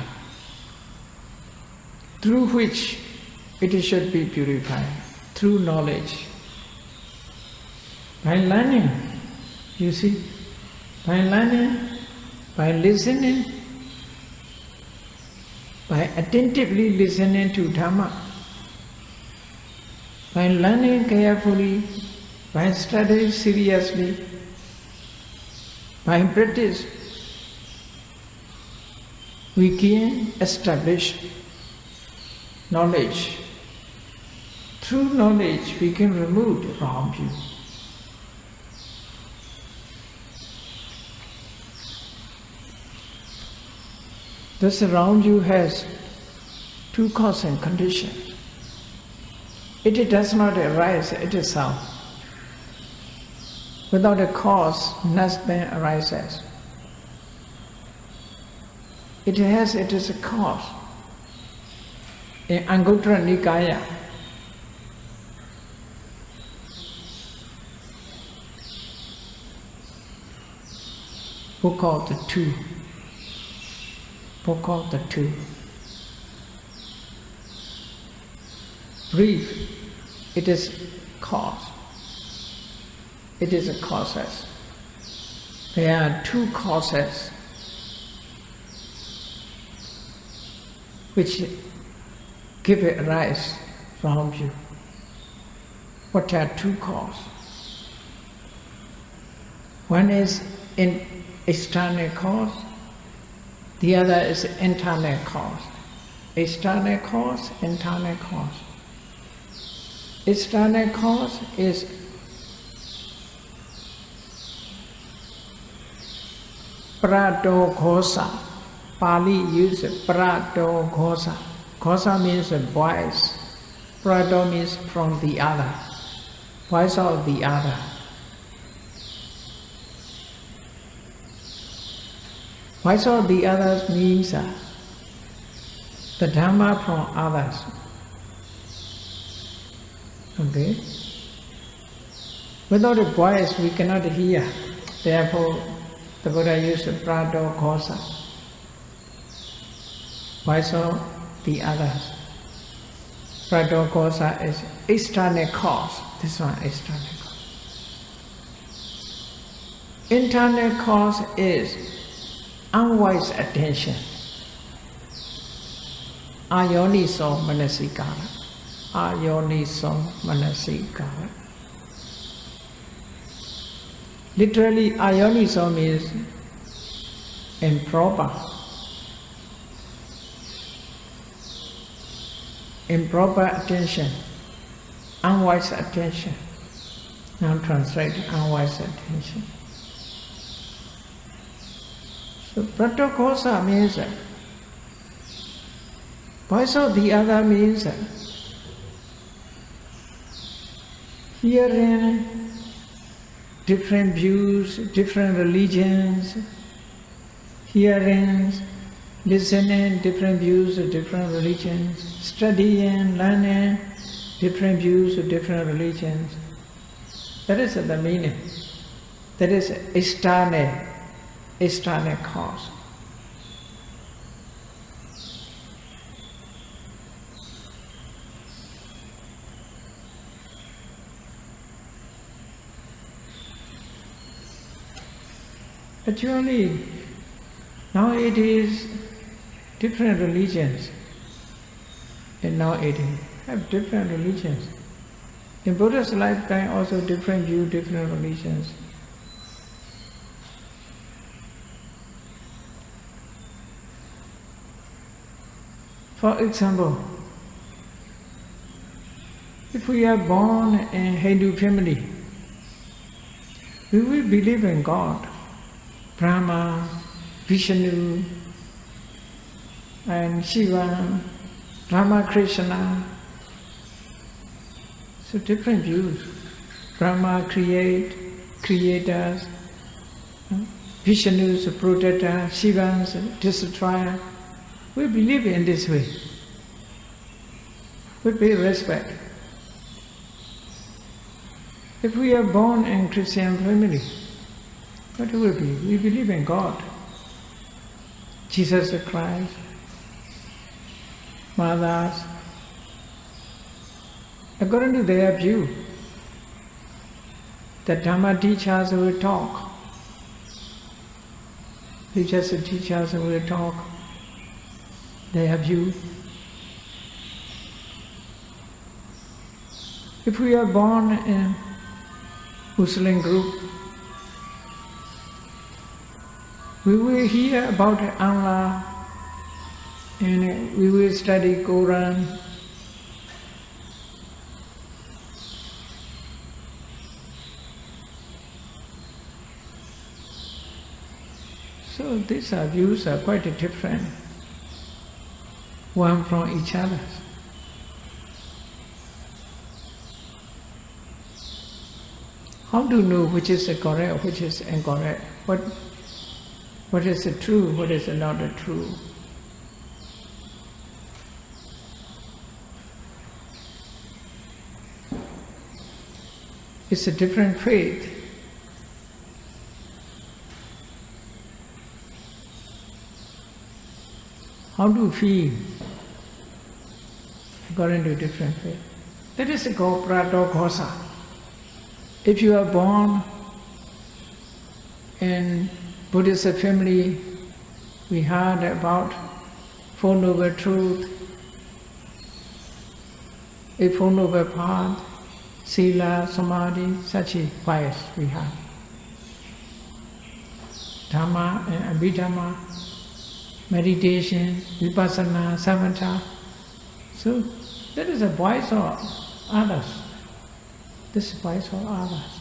through which it should be purified, through knowledge. By learning, you see, by learning, by listening, by attentively listening to Dhamma, by learning carefully, by studying seriously, by practice, we can establish knowledge. Through knowledge, we can remove the wrong view. This wrong view has two causes and conditions. It does not arise itself. Without a cause, nothing arises. It has a cause. In Anguttara Nikaya, book of the two. Book of the two. Brief, it is cause. It is a causes. There are two causes which give it rise from you. What are two causes? One is in external cause, the other is internal cause. External cause, internal cause. External cause is prado ghosa. Pali uses prado ghosa. Ghosa means a voice. Prado means from the other. Voice of the other. Voice of the others means the Dhamma from others. Okay? Without a voice, we cannot hear. Therefore, the Buddha used prado ghosa. Voice of the others. Prado ghosa is external cause. This one external cause. Internal cause is unwise attention. Ayoniso manasikara. Ayoniso manasikara. Literally, ayoniso means improper. Improper attention, unwise attention. Now translate unwise attention. So pratokosa means voice of the other means hearing different views, different religions, hearing, listening, different views of different religions, studying, learning, different views of different religions. That is the meaning. That is external cause. Actually, now it is different religions, and now it have different religions. In Buddha's lifetime also different view, different religions. For example, if we are born in Hindu family, We will believe in God, Brahma, Vishnu, and Shiva, Ramakrishna. So different views. Brahma creators, Vishnu is a protector, Shiva is a destroyer. We believe in this way. We pay respect. If we are born in Christian family, what will be? We believe in God, Jesus Christ, mothers. According to their view, the Dhamma teachers will talk. Teachers and teachers will talk their view. If we are born in Muslim group, we will hear about Allah and we will study Quran. So these views are quite different, one from each other. How do you know which is correct, which is incorrect? What is true, what is not true? It's a different faith. How do you feel according to different faith? That is called pradogosa. If you are born in Buddhist family, we heard about Four Noble Truths, a Four Noble Path, Sila, Samadhi, such a bias we have. Dhamma and Abhidhamma, meditation, vipassana, samatha. So that is a voice of others. This is voice of others.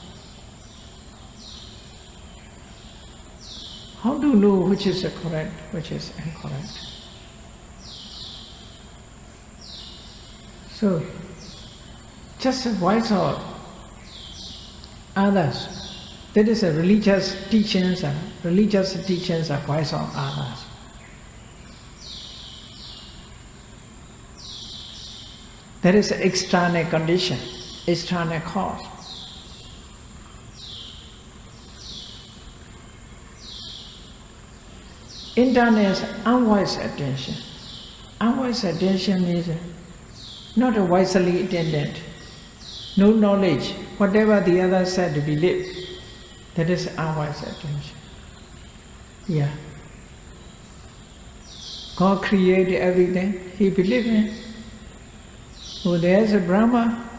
How do you know which is correct, which is incorrect? So, just a voice of others. That is a religious teachings are voice of others. That is an external condition, external cause. Internal is unwise attention. Unwise attention means not a wisely attended, no knowledge, whatever the other said to believe. That is unwise attention. Yeah. God created everything, He believed in. So there's a Brahma,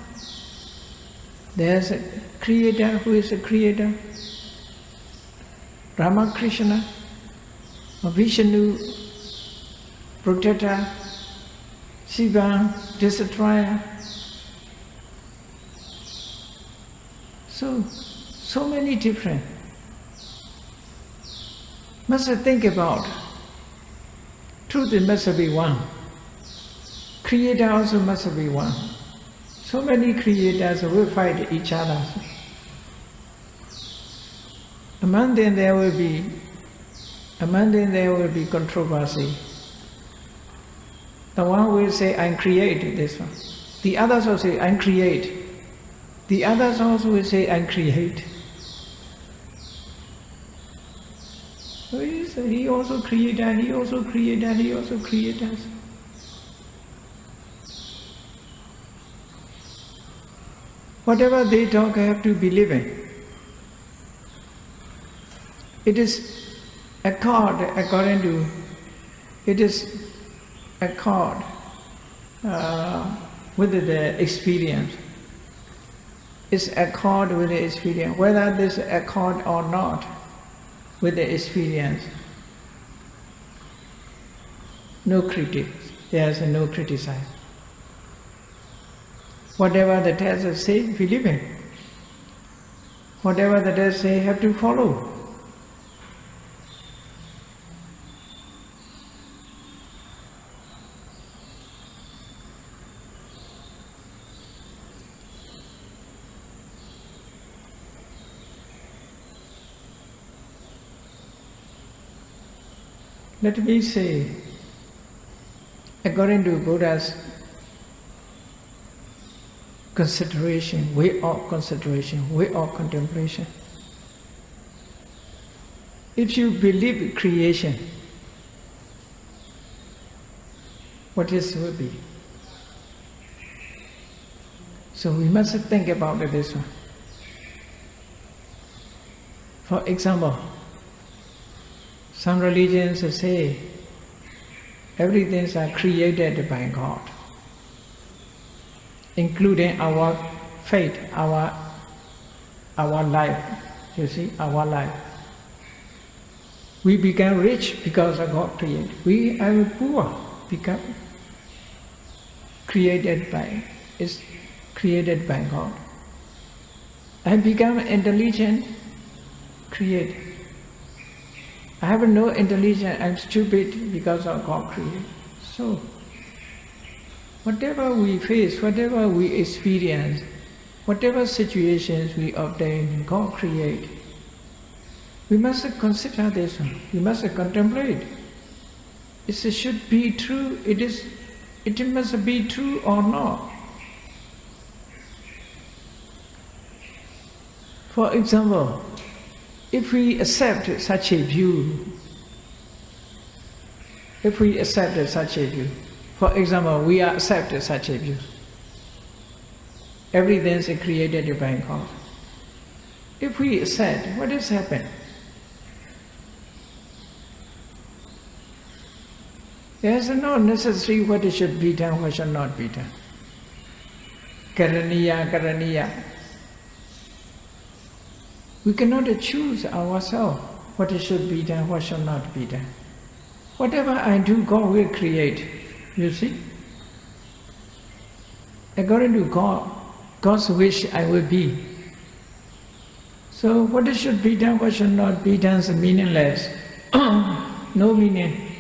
there's a creator. Who is a creator? Ramakrishna, Vishnu, protector, Shiva, destroyer. So many different. Must think about. Truth must be one. Creator also must be one. So many creators will fight each other. Among them there will be controversy. The one will say, I create this one. The others will say, I create. The others also will say, I create. So he also created, he also created, he also created. Whatever they talk, I have to believe in. It is accord according to, it is accord with the experience. It's accord with the experience. Whether this accord or not with the experience, no critique. There's no criticize. Whatever the text says, believe in. Whatever the Dad say, have to follow. Let me say, according to Buddha's consideration, way of consideration, way of contemplation, if you believe creation, what is will be? So we must think about this one. For example, some religions say everything is created by God, including our faith, our life. You see, our life. We become rich because of God created. We are poor, become created by God. I become intelligent, created. I have no intelligence, I'm stupid because of God created. So, whatever we face, whatever we experience, whatever situations we obtain, God create. We must consider this one. We must contemplate. It should be true. It must be true or not. For example, if we accept such a view, for example, we accept such a view, everything is created by God. If we accept, what has happened? There is no necessary what should be done, what should not be done. Karaniya. We cannot choose ourselves what should be done, what should not be done. Whatever I do, God will create. You see? According to God's wish, I will be. So what should be done, what should not be done is meaningless. No meaning.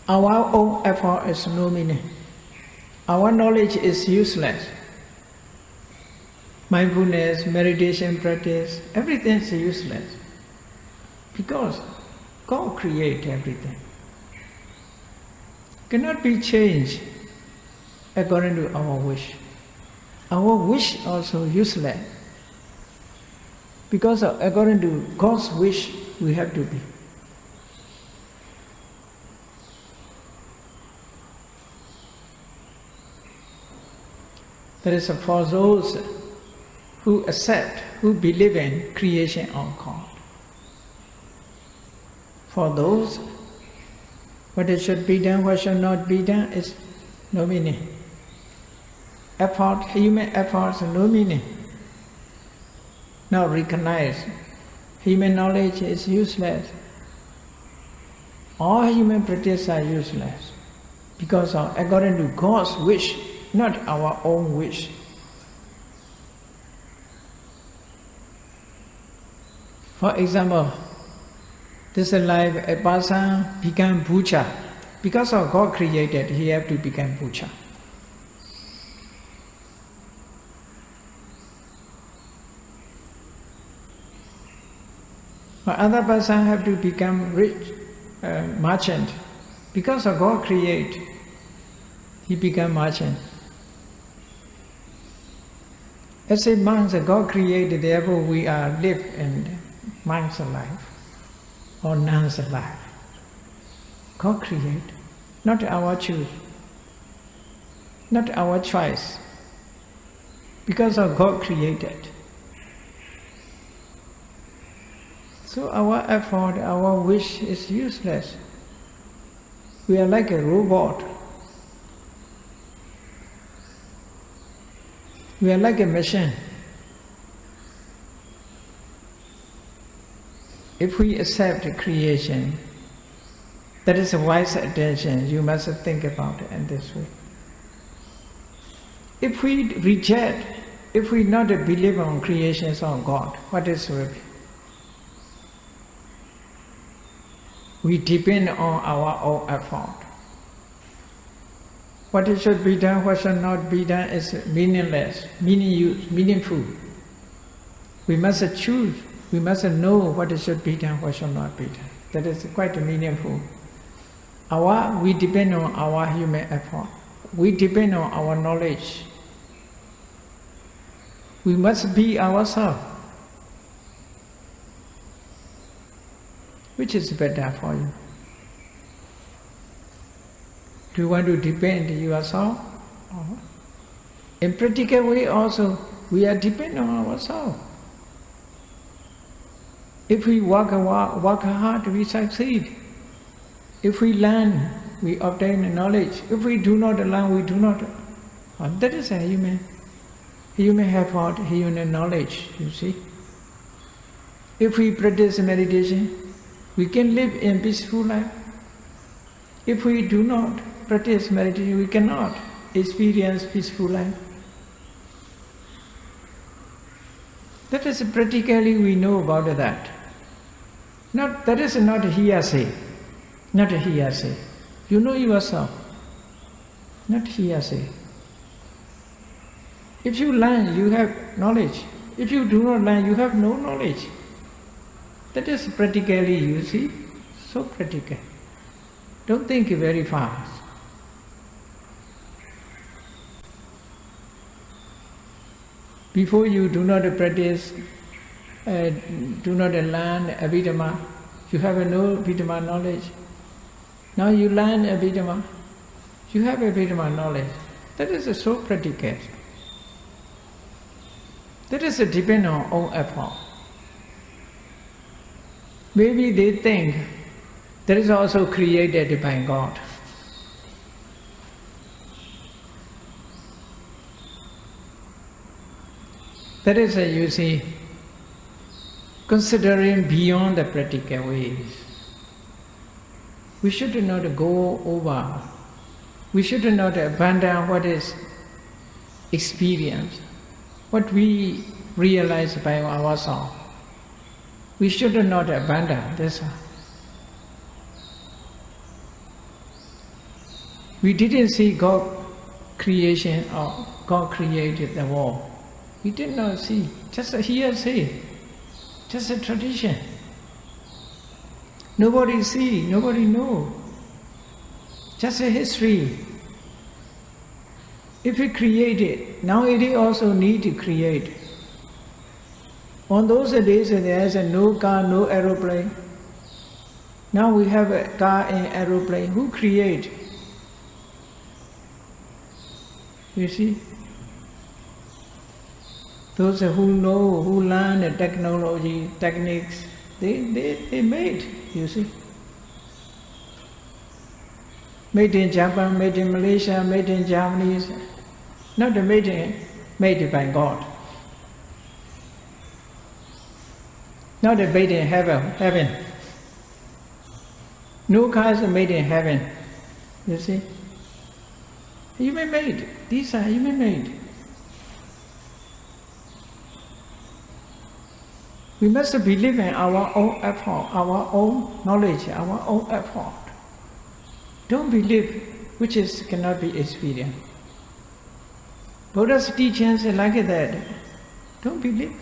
Our own effort is no meaning. Our knowledge is useless. Mindfulness, meditation practice, everything is useless. Because God created everything. Cannot be changed according to our wish. Our wish also useless. Because according to God's wish, we have to be. That is for those who accept, who believe in creation of God. For those, what should be done, what should not be done is no meaning. Effort, human efforts, no meaning. Now recognize, human knowledge is useless. All human practices are useless. Because according to God's wish, not our own wish. For example, this life, a person become Buddha. Because of God created, he have to become Buddha. For other person have to become rich, merchant. Because of God create, he become merchant. As a monk, God created, therefore we are live in monk's life or nun's life. God create, not our choose, not our choice. Because of God created. So our effort, our wish is useless. We are like a robot. We are like a machine. If we accept creation, that is a wise attention. You must think about it in this way. If we reject if we not believe on creations of God, what is will be? We depend on our own effort. What should be done, what should not be done is meaningless, meaningful. We must choose, we must know what should be done, what should not be done. That is quite meaningful. We depend on our human effort. We depend on our knowledge. We must be ourselves. Which is better for you? Do you want to depend on yourself? In practical way also, we are dependent on ourselves. If we work hard, we succeed. If we learn, we obtain knowledge. If we do not learn, we do not. That is a human effort, human knowledge, you see. If we practice meditation, we can live in peaceful life. If we do not practice meditation, we cannot experience peaceful life. That is practically we know about that. That is not hearsay. Not a hearsay. You know yourself. Not hearsay. If you learn, you have knowledge. If you do not learn, you have no knowledge. That is practically, you see, so practical. Don't think very fast. Before you do not practice, do not learn Abhidhamma, you have no Abhidhamma knowledge. Now you learn Abhidhamma, you have Abhidhamma knowledge. That is so practical. That is depend on own effort. Maybe they think that is also created by God. That is, you see, considering beyond the practical ways. We should not go over. We should not abandon what is experience, what we realize by ourselves. We should not abandon this. We didn't see God creation or God created the world. We did not see, just a hearsay, just a tradition. Nobody see, nobody know. Just a history. If we create it, now it also need to create. On those days there is no car, no aeroplane. Now we have a car and aeroplane. Who create? You see? Those who know, who learn the technology, techniques, they made, you see. Made in Japan, made in Malaysia, made in Germany, not made by God. Not made in heaven. No cars are made in heaven, you see. Human made, these are human made. We must believe in our own effort, our own knowledge, our own effort. Don't believe which cannot be experienced. Buddha's teachings are like that. Don't believe.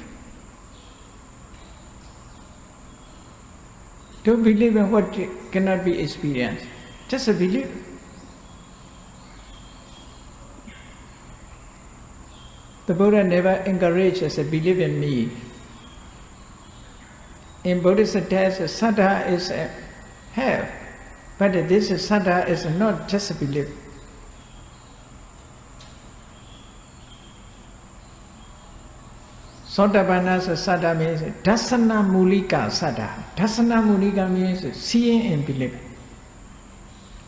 Don't believe in what cannot be experienced. Just believe. The Buddha never encouraged us to believe in me. In Buddhist text, saddha is have, but this saddha is not just belief. Sotapanna saddha means dasana mulika saddha. Dasana mulika means seeing and believing.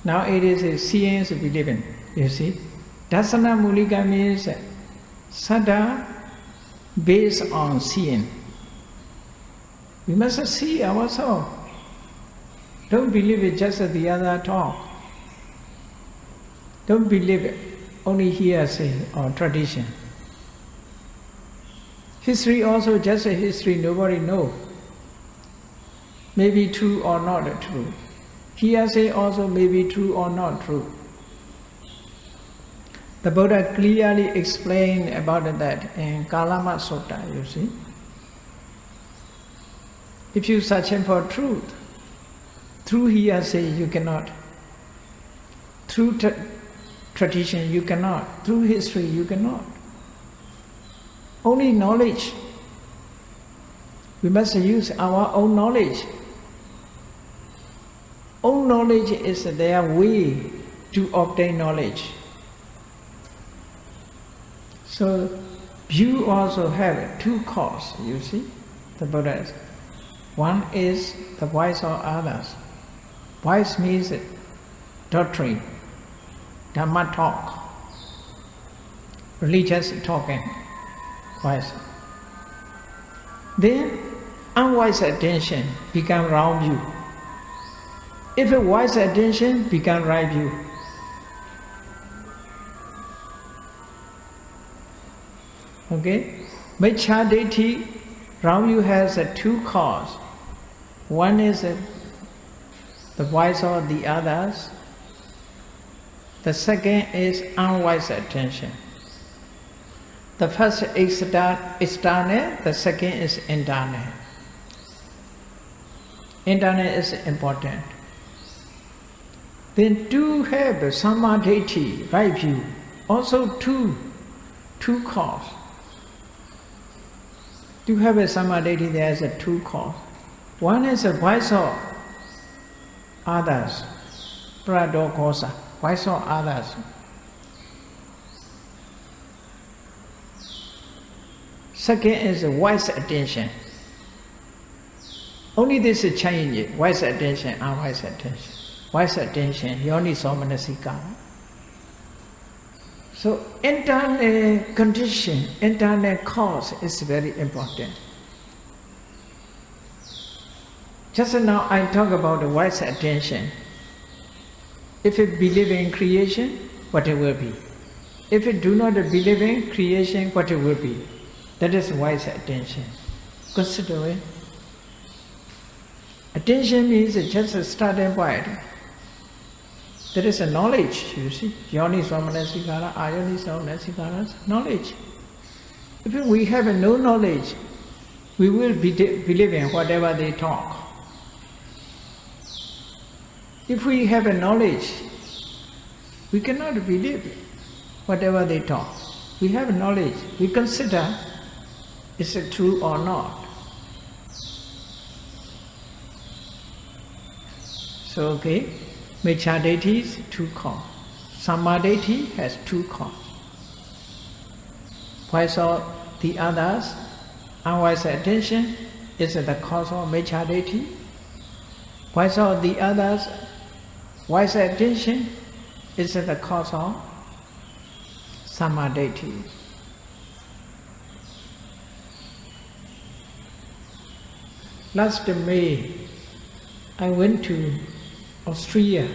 Now it is seeing and believing, you see. Dasana mulika means saddha based on seeing. We must see ourselves. Don't believe it just the other talk. Don't believe it only hearsay or tradition. History also just a history, nobody knows. Maybe true or not true. Hearsay also may be true or not true. The Buddha clearly explained about that in Kalama Sutta, you see. If you searching for truth, through hearsay you cannot. Through tradition you cannot. Through history you cannot. Only knowledge. We must use our own knowledge. Own knowledge is their way to obtain knowledge. So you also have two causes, you see, the Buddha. One is the voice of others. Voice means doctrine, Dhamma talk, religious talking, voice. Then unwise attention become wrong view. If a wise attention become right view. Okay? Miccha Diṭṭhi, wrong view has two causes. One is the voice of the others. The second is unwise attention. The first is external, the second is internal. Internal is important. Then to have the Samma Diṭṭhi, right view, also two causes. To have a Samma Diṭṭhi, there is a two causes. One is the voice of others, pradokosa, voice of others. Second is the wise attention. Only this is change, wise attention, unwise attention. Wise attention, yoniso manasikara. So internal condition, internal cause is very important. Just now I talk about the wise attention. If you believe in creation, what it will be. If you do not believe in creation, what it will be. That is wise attention. Consider it. Attention means just a starting point. There is a knowledge, you see. Yoni Somanasikara, Ayoni Somanasikara, knowledge. If we have no knowledge, we will believe in whatever they talk. If we have a knowledge, we cannot believe whatever they talk. We have knowledge, we consider is it true or not. So, okay, Miccha Diṭṭhi is two causes. Samma Diṭṭhi has two causes. Voice of the others, unwise attention is the cause of Miccha Diṭṭhi. Voice of the others, wise attention is the cause of Samma Diṭṭhi. Last May, I went to Austria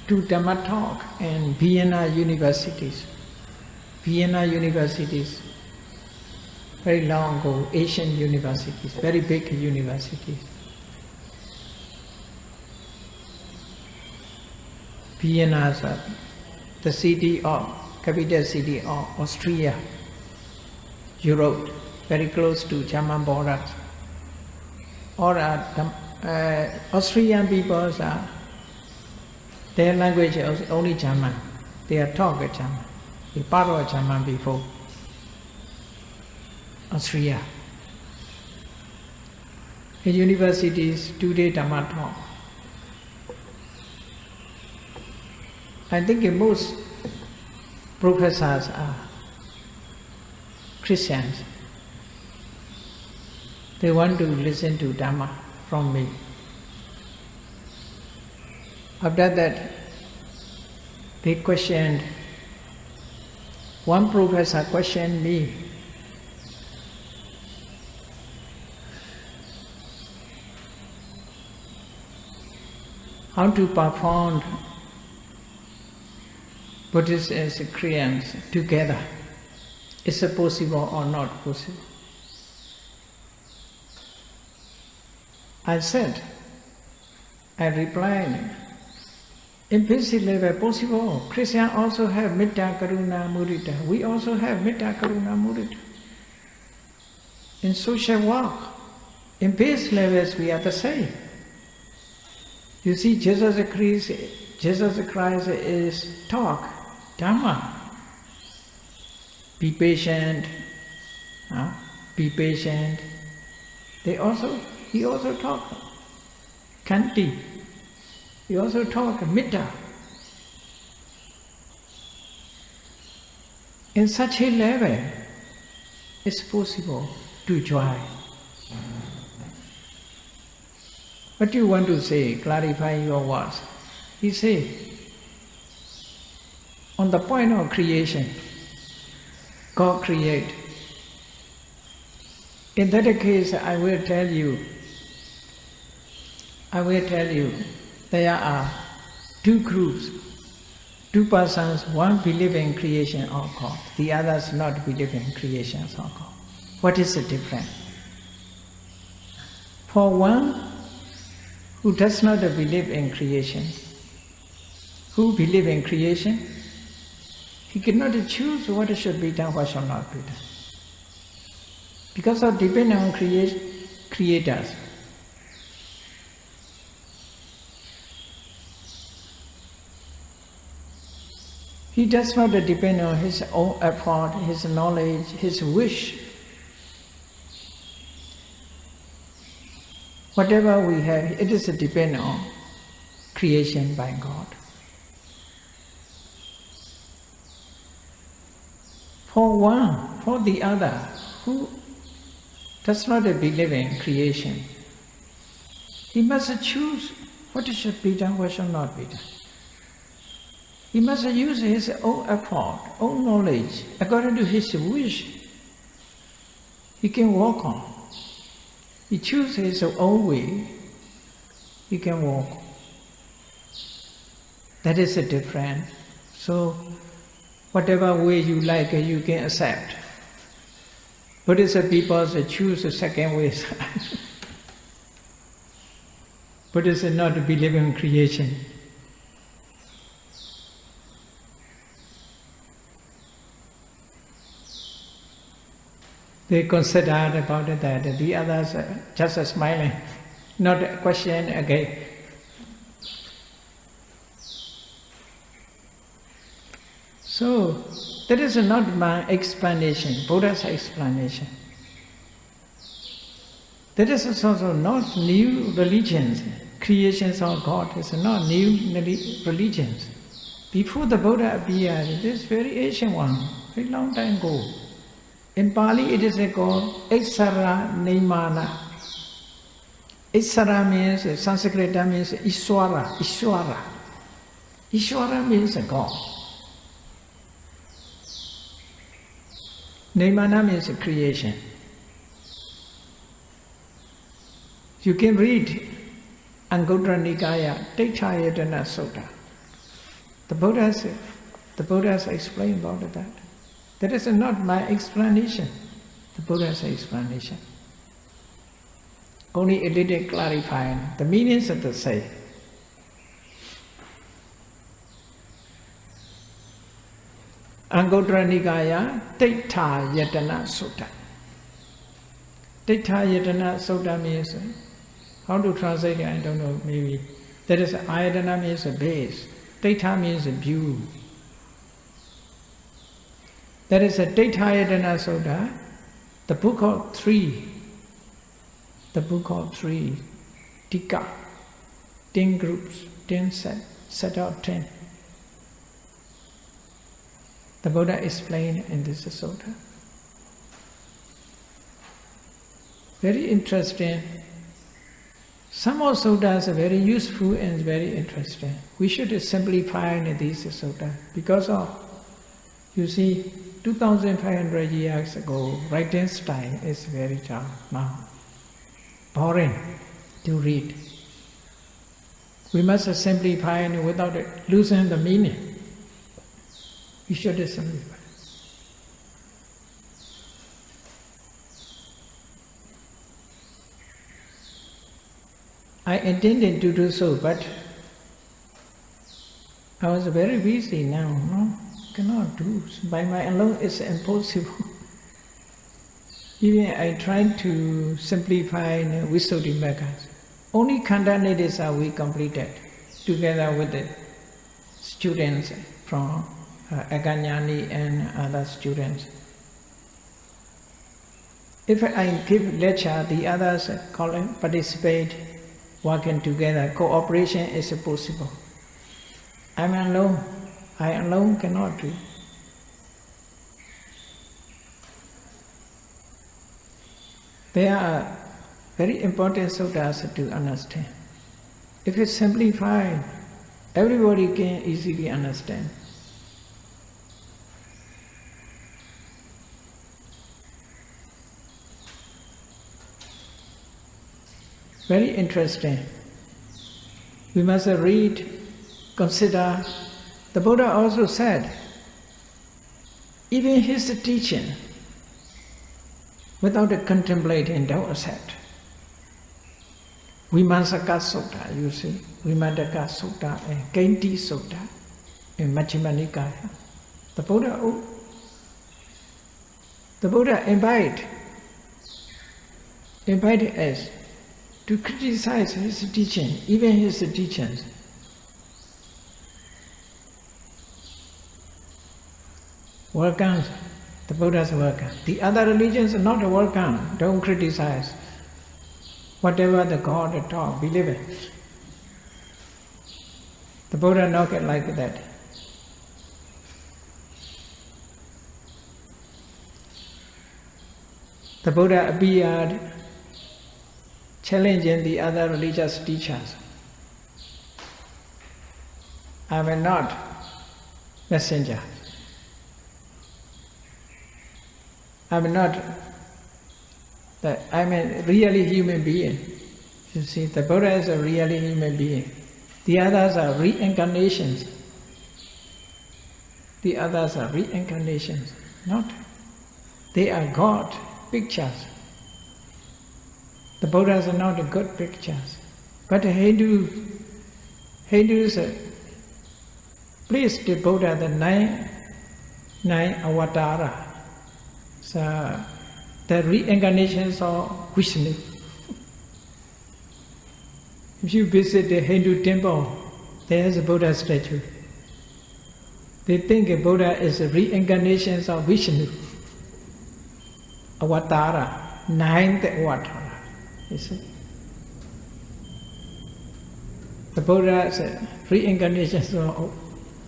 to Dhamma talk in Vienna universities. Very long ago, Asian universities, very big universities. Vienna is the city of, capital city of Austria, Europe, very close to German borders. All Austrian people their language is only German. They are talk German. They part of German before. Austria. In universities, 2-day Dhamma talk. I think most professors are Christians. They want to listen to Dhamma from me. After that, they questioned, one professor questioned me, how to perform Buddhists and Koreans together. Is it possible or not possible? I said, I replied, in basic level possible. Christians also have Metta, Karuna, Mudita. We also have Metta, Karuna, Mudita. In social work, in base levels we are the same. You see, Jesus Christ is talk, Dhamma. Be patient, be patient. He also talk Kanti. He also talk Mitta. In such a level, it's possible to join. What do you want to say? Clarify your words. He say, on the point of creation, God create. In that case, I will tell you, there are two groups, two persons, one believe in creation of God, the others not believe in creation of God. What is the difference? For one who does not believe in creation, who believe in creation, he cannot choose what should be done, what should not be done. Because of depending on creators. He does not depend on his own effort, his knowledge, his wish. Whatever we have, it is dependent on creation by God. For one, for the other, who does not believe in creation, he must choose what should be done, what should not be done. He must use his own effort, own knowledge, according to his wish. He can walk on. He chooses his own way, he can walk. That is the difference. So, whatever way you like, you can accept. Buddhist people choose the second way. Buddhists not believe in creation. They considered about that. The others just smiling, not a question again. So, that is not my explanation, Buddha's explanation. That is also not new religions. Creations of God is not new religions. Before the Buddha appeared, it is very ancient one, very long time ago. In Pali it is called Eksara Nimana. Eksara means, Sanskrit means Ishwara. Ishwara means God. Nimana means creation. You can read Anguttara Nikaya, Diṭṭhi Sutta. The Buddha explained about that. That is not my explanation, the Buddha's explanation. Only a little clarifying. The meanings are the same. Anguttara Nikaya, Diṭṭhi Sutta. Diṭṭhi Sutta means, how to translate it, I don't know, maybe. That is, Ayatana means a base. Diṭṭhi means a view. That is a Diṭṭhi Sutta, the book of three. The book of three. Tika. 10 groups, 10 set of 10. The Buddha explained in this sutta. Very interesting. Some of suttas are very useful and very interesting. We should simplify these suttas because of, you see, 2,500 years ago, writing style is very tough now. Boring to read. We must simplify without losing the meaning. We should simplify. I intended to do so, but I was very busy now, no? Cannot do. By my alone it's impossible. Even I tried to simplify the Visuddhimagga. Only Khanda Nidesa we completed together with the students from Aganyani and other students. If I give lecture, the others participate, working together. Cooperation is possible. I'm alone. I alone cannot do. There are very important suttas to understand. If it's simplified, everybody can easily understand. Very interesting. We must read, consider. The Buddha also said, even his teaching, without contemplating, don't accept. Vimansaka Sutta, you see, Vimandaka Sutta and Kainti Sutta in Majjhima Nikaya. The Buddha invited us to criticize his teaching, even his teachings. Welcome, the Buddha's welcome. The other religions are not welcome. Don't criticize. Whatever the God taught, believe it. The Buddha not like that. The Buddha appeared challenging the other religious teachers. I am not messenger. I'm a really human being. You see, the Buddha is a really human being. The others are reincarnations. The others are reincarnations. Not. They are God pictures. The Buddhas are not good pictures. But Hindus place the Buddha the nine avatara. So the reincarnations of Vishnu. If you visit the Hindu temple, there is a Buddha statue. They think a Buddha is a reincarnation of Vishnu. Avatara, ninth avatara. You see? The Buddha is a reincarnation of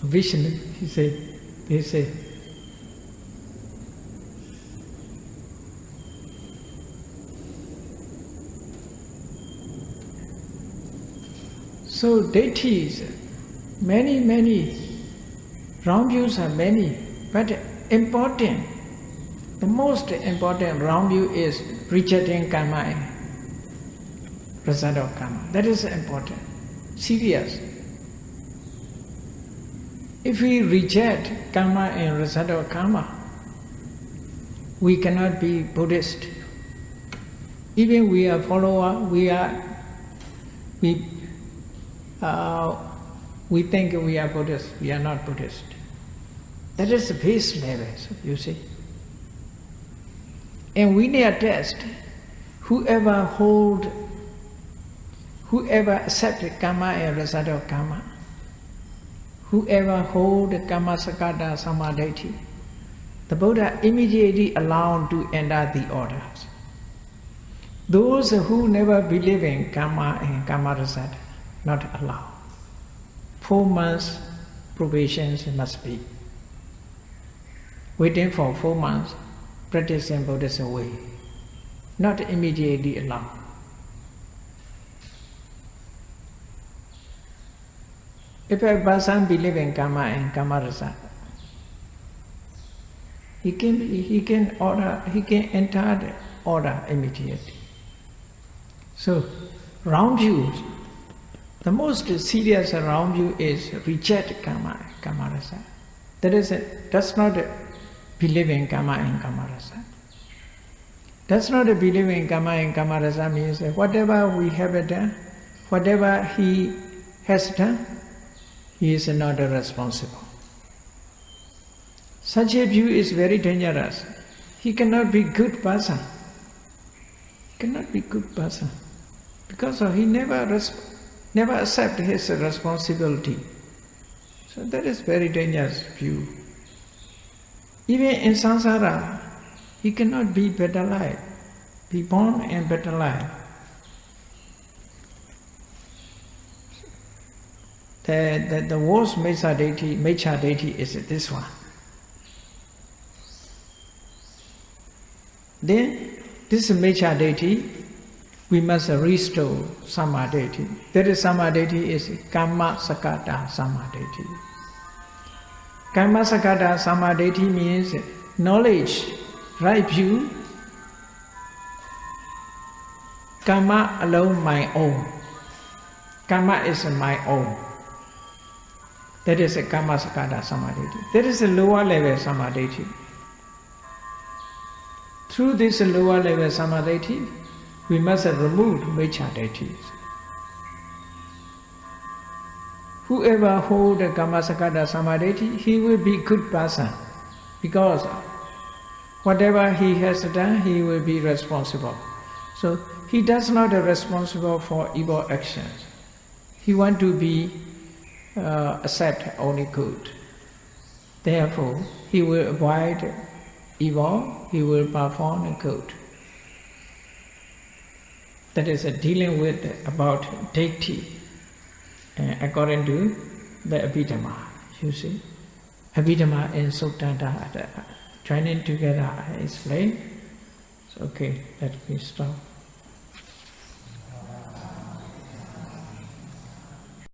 Vishnu, they say. So deities, many, wrong views are many, but important, the most important wrong view is rejecting karma and result of karma. That is important, serious. If we reject karma and result of karma, we cannot be Buddhist. Even we are follower, we think we are Buddhist, we are not Buddhist. That is the base level, you see. And we need a test. Whoever accepts karma and result of karma, whoever hold karma sakata samadhi, the Buddha immediately allowed to enter the orders. Those who never believe in karma and karma result, not allowed. 4 months probation must be. Waiting for 4 months, practicing Buddhism way, not immediately allowed. If a person believes in karma and karma result, he can enter the order immediately. So, wrong views. The most serious wrong view is reject karma result. That's not believe in karma and karma rasa. That's not a belief in karma and karma rasa means that whatever we have done, whatever he has done, he is not responsible. Such a view is very dangerous. He cannot be good person. He cannot be good person because he never accept his responsibility. So that is very dangerous view. Even in samsara, he cannot be better life, be born in better life. The worst Mecha Diṭṭhi is this one. Then this Mecha Diṭṭhi, we must restore Samma Diṭṭhi. That is Samma Diṭṭhi is Kamma Sakata Samma Diṭṭhi. Kamma Sakata Samma Diṭṭhi means knowledge, right view, karma alone my own. Karma is my own. That is a Kamma Sakata Samma Diṭṭhi. That is a lower level Samma Diṭṭhi. Through this lower level Samma Diṭṭhi, we must remove Mecha Diṭṭhi. Whoever hold the Kamma Sakata Samma Diṭṭhi, he will be good person because whatever he has done, he will be responsible. So he does not responsible for evil actions. He want to be accept only good. Therefore, he will avoid evil. He will perform good. That is dealing with about Diṭṭhi according to the Abhidhamma. You see, Abhidhamma and Suttanta joining together, I explain. So okay, let me stop.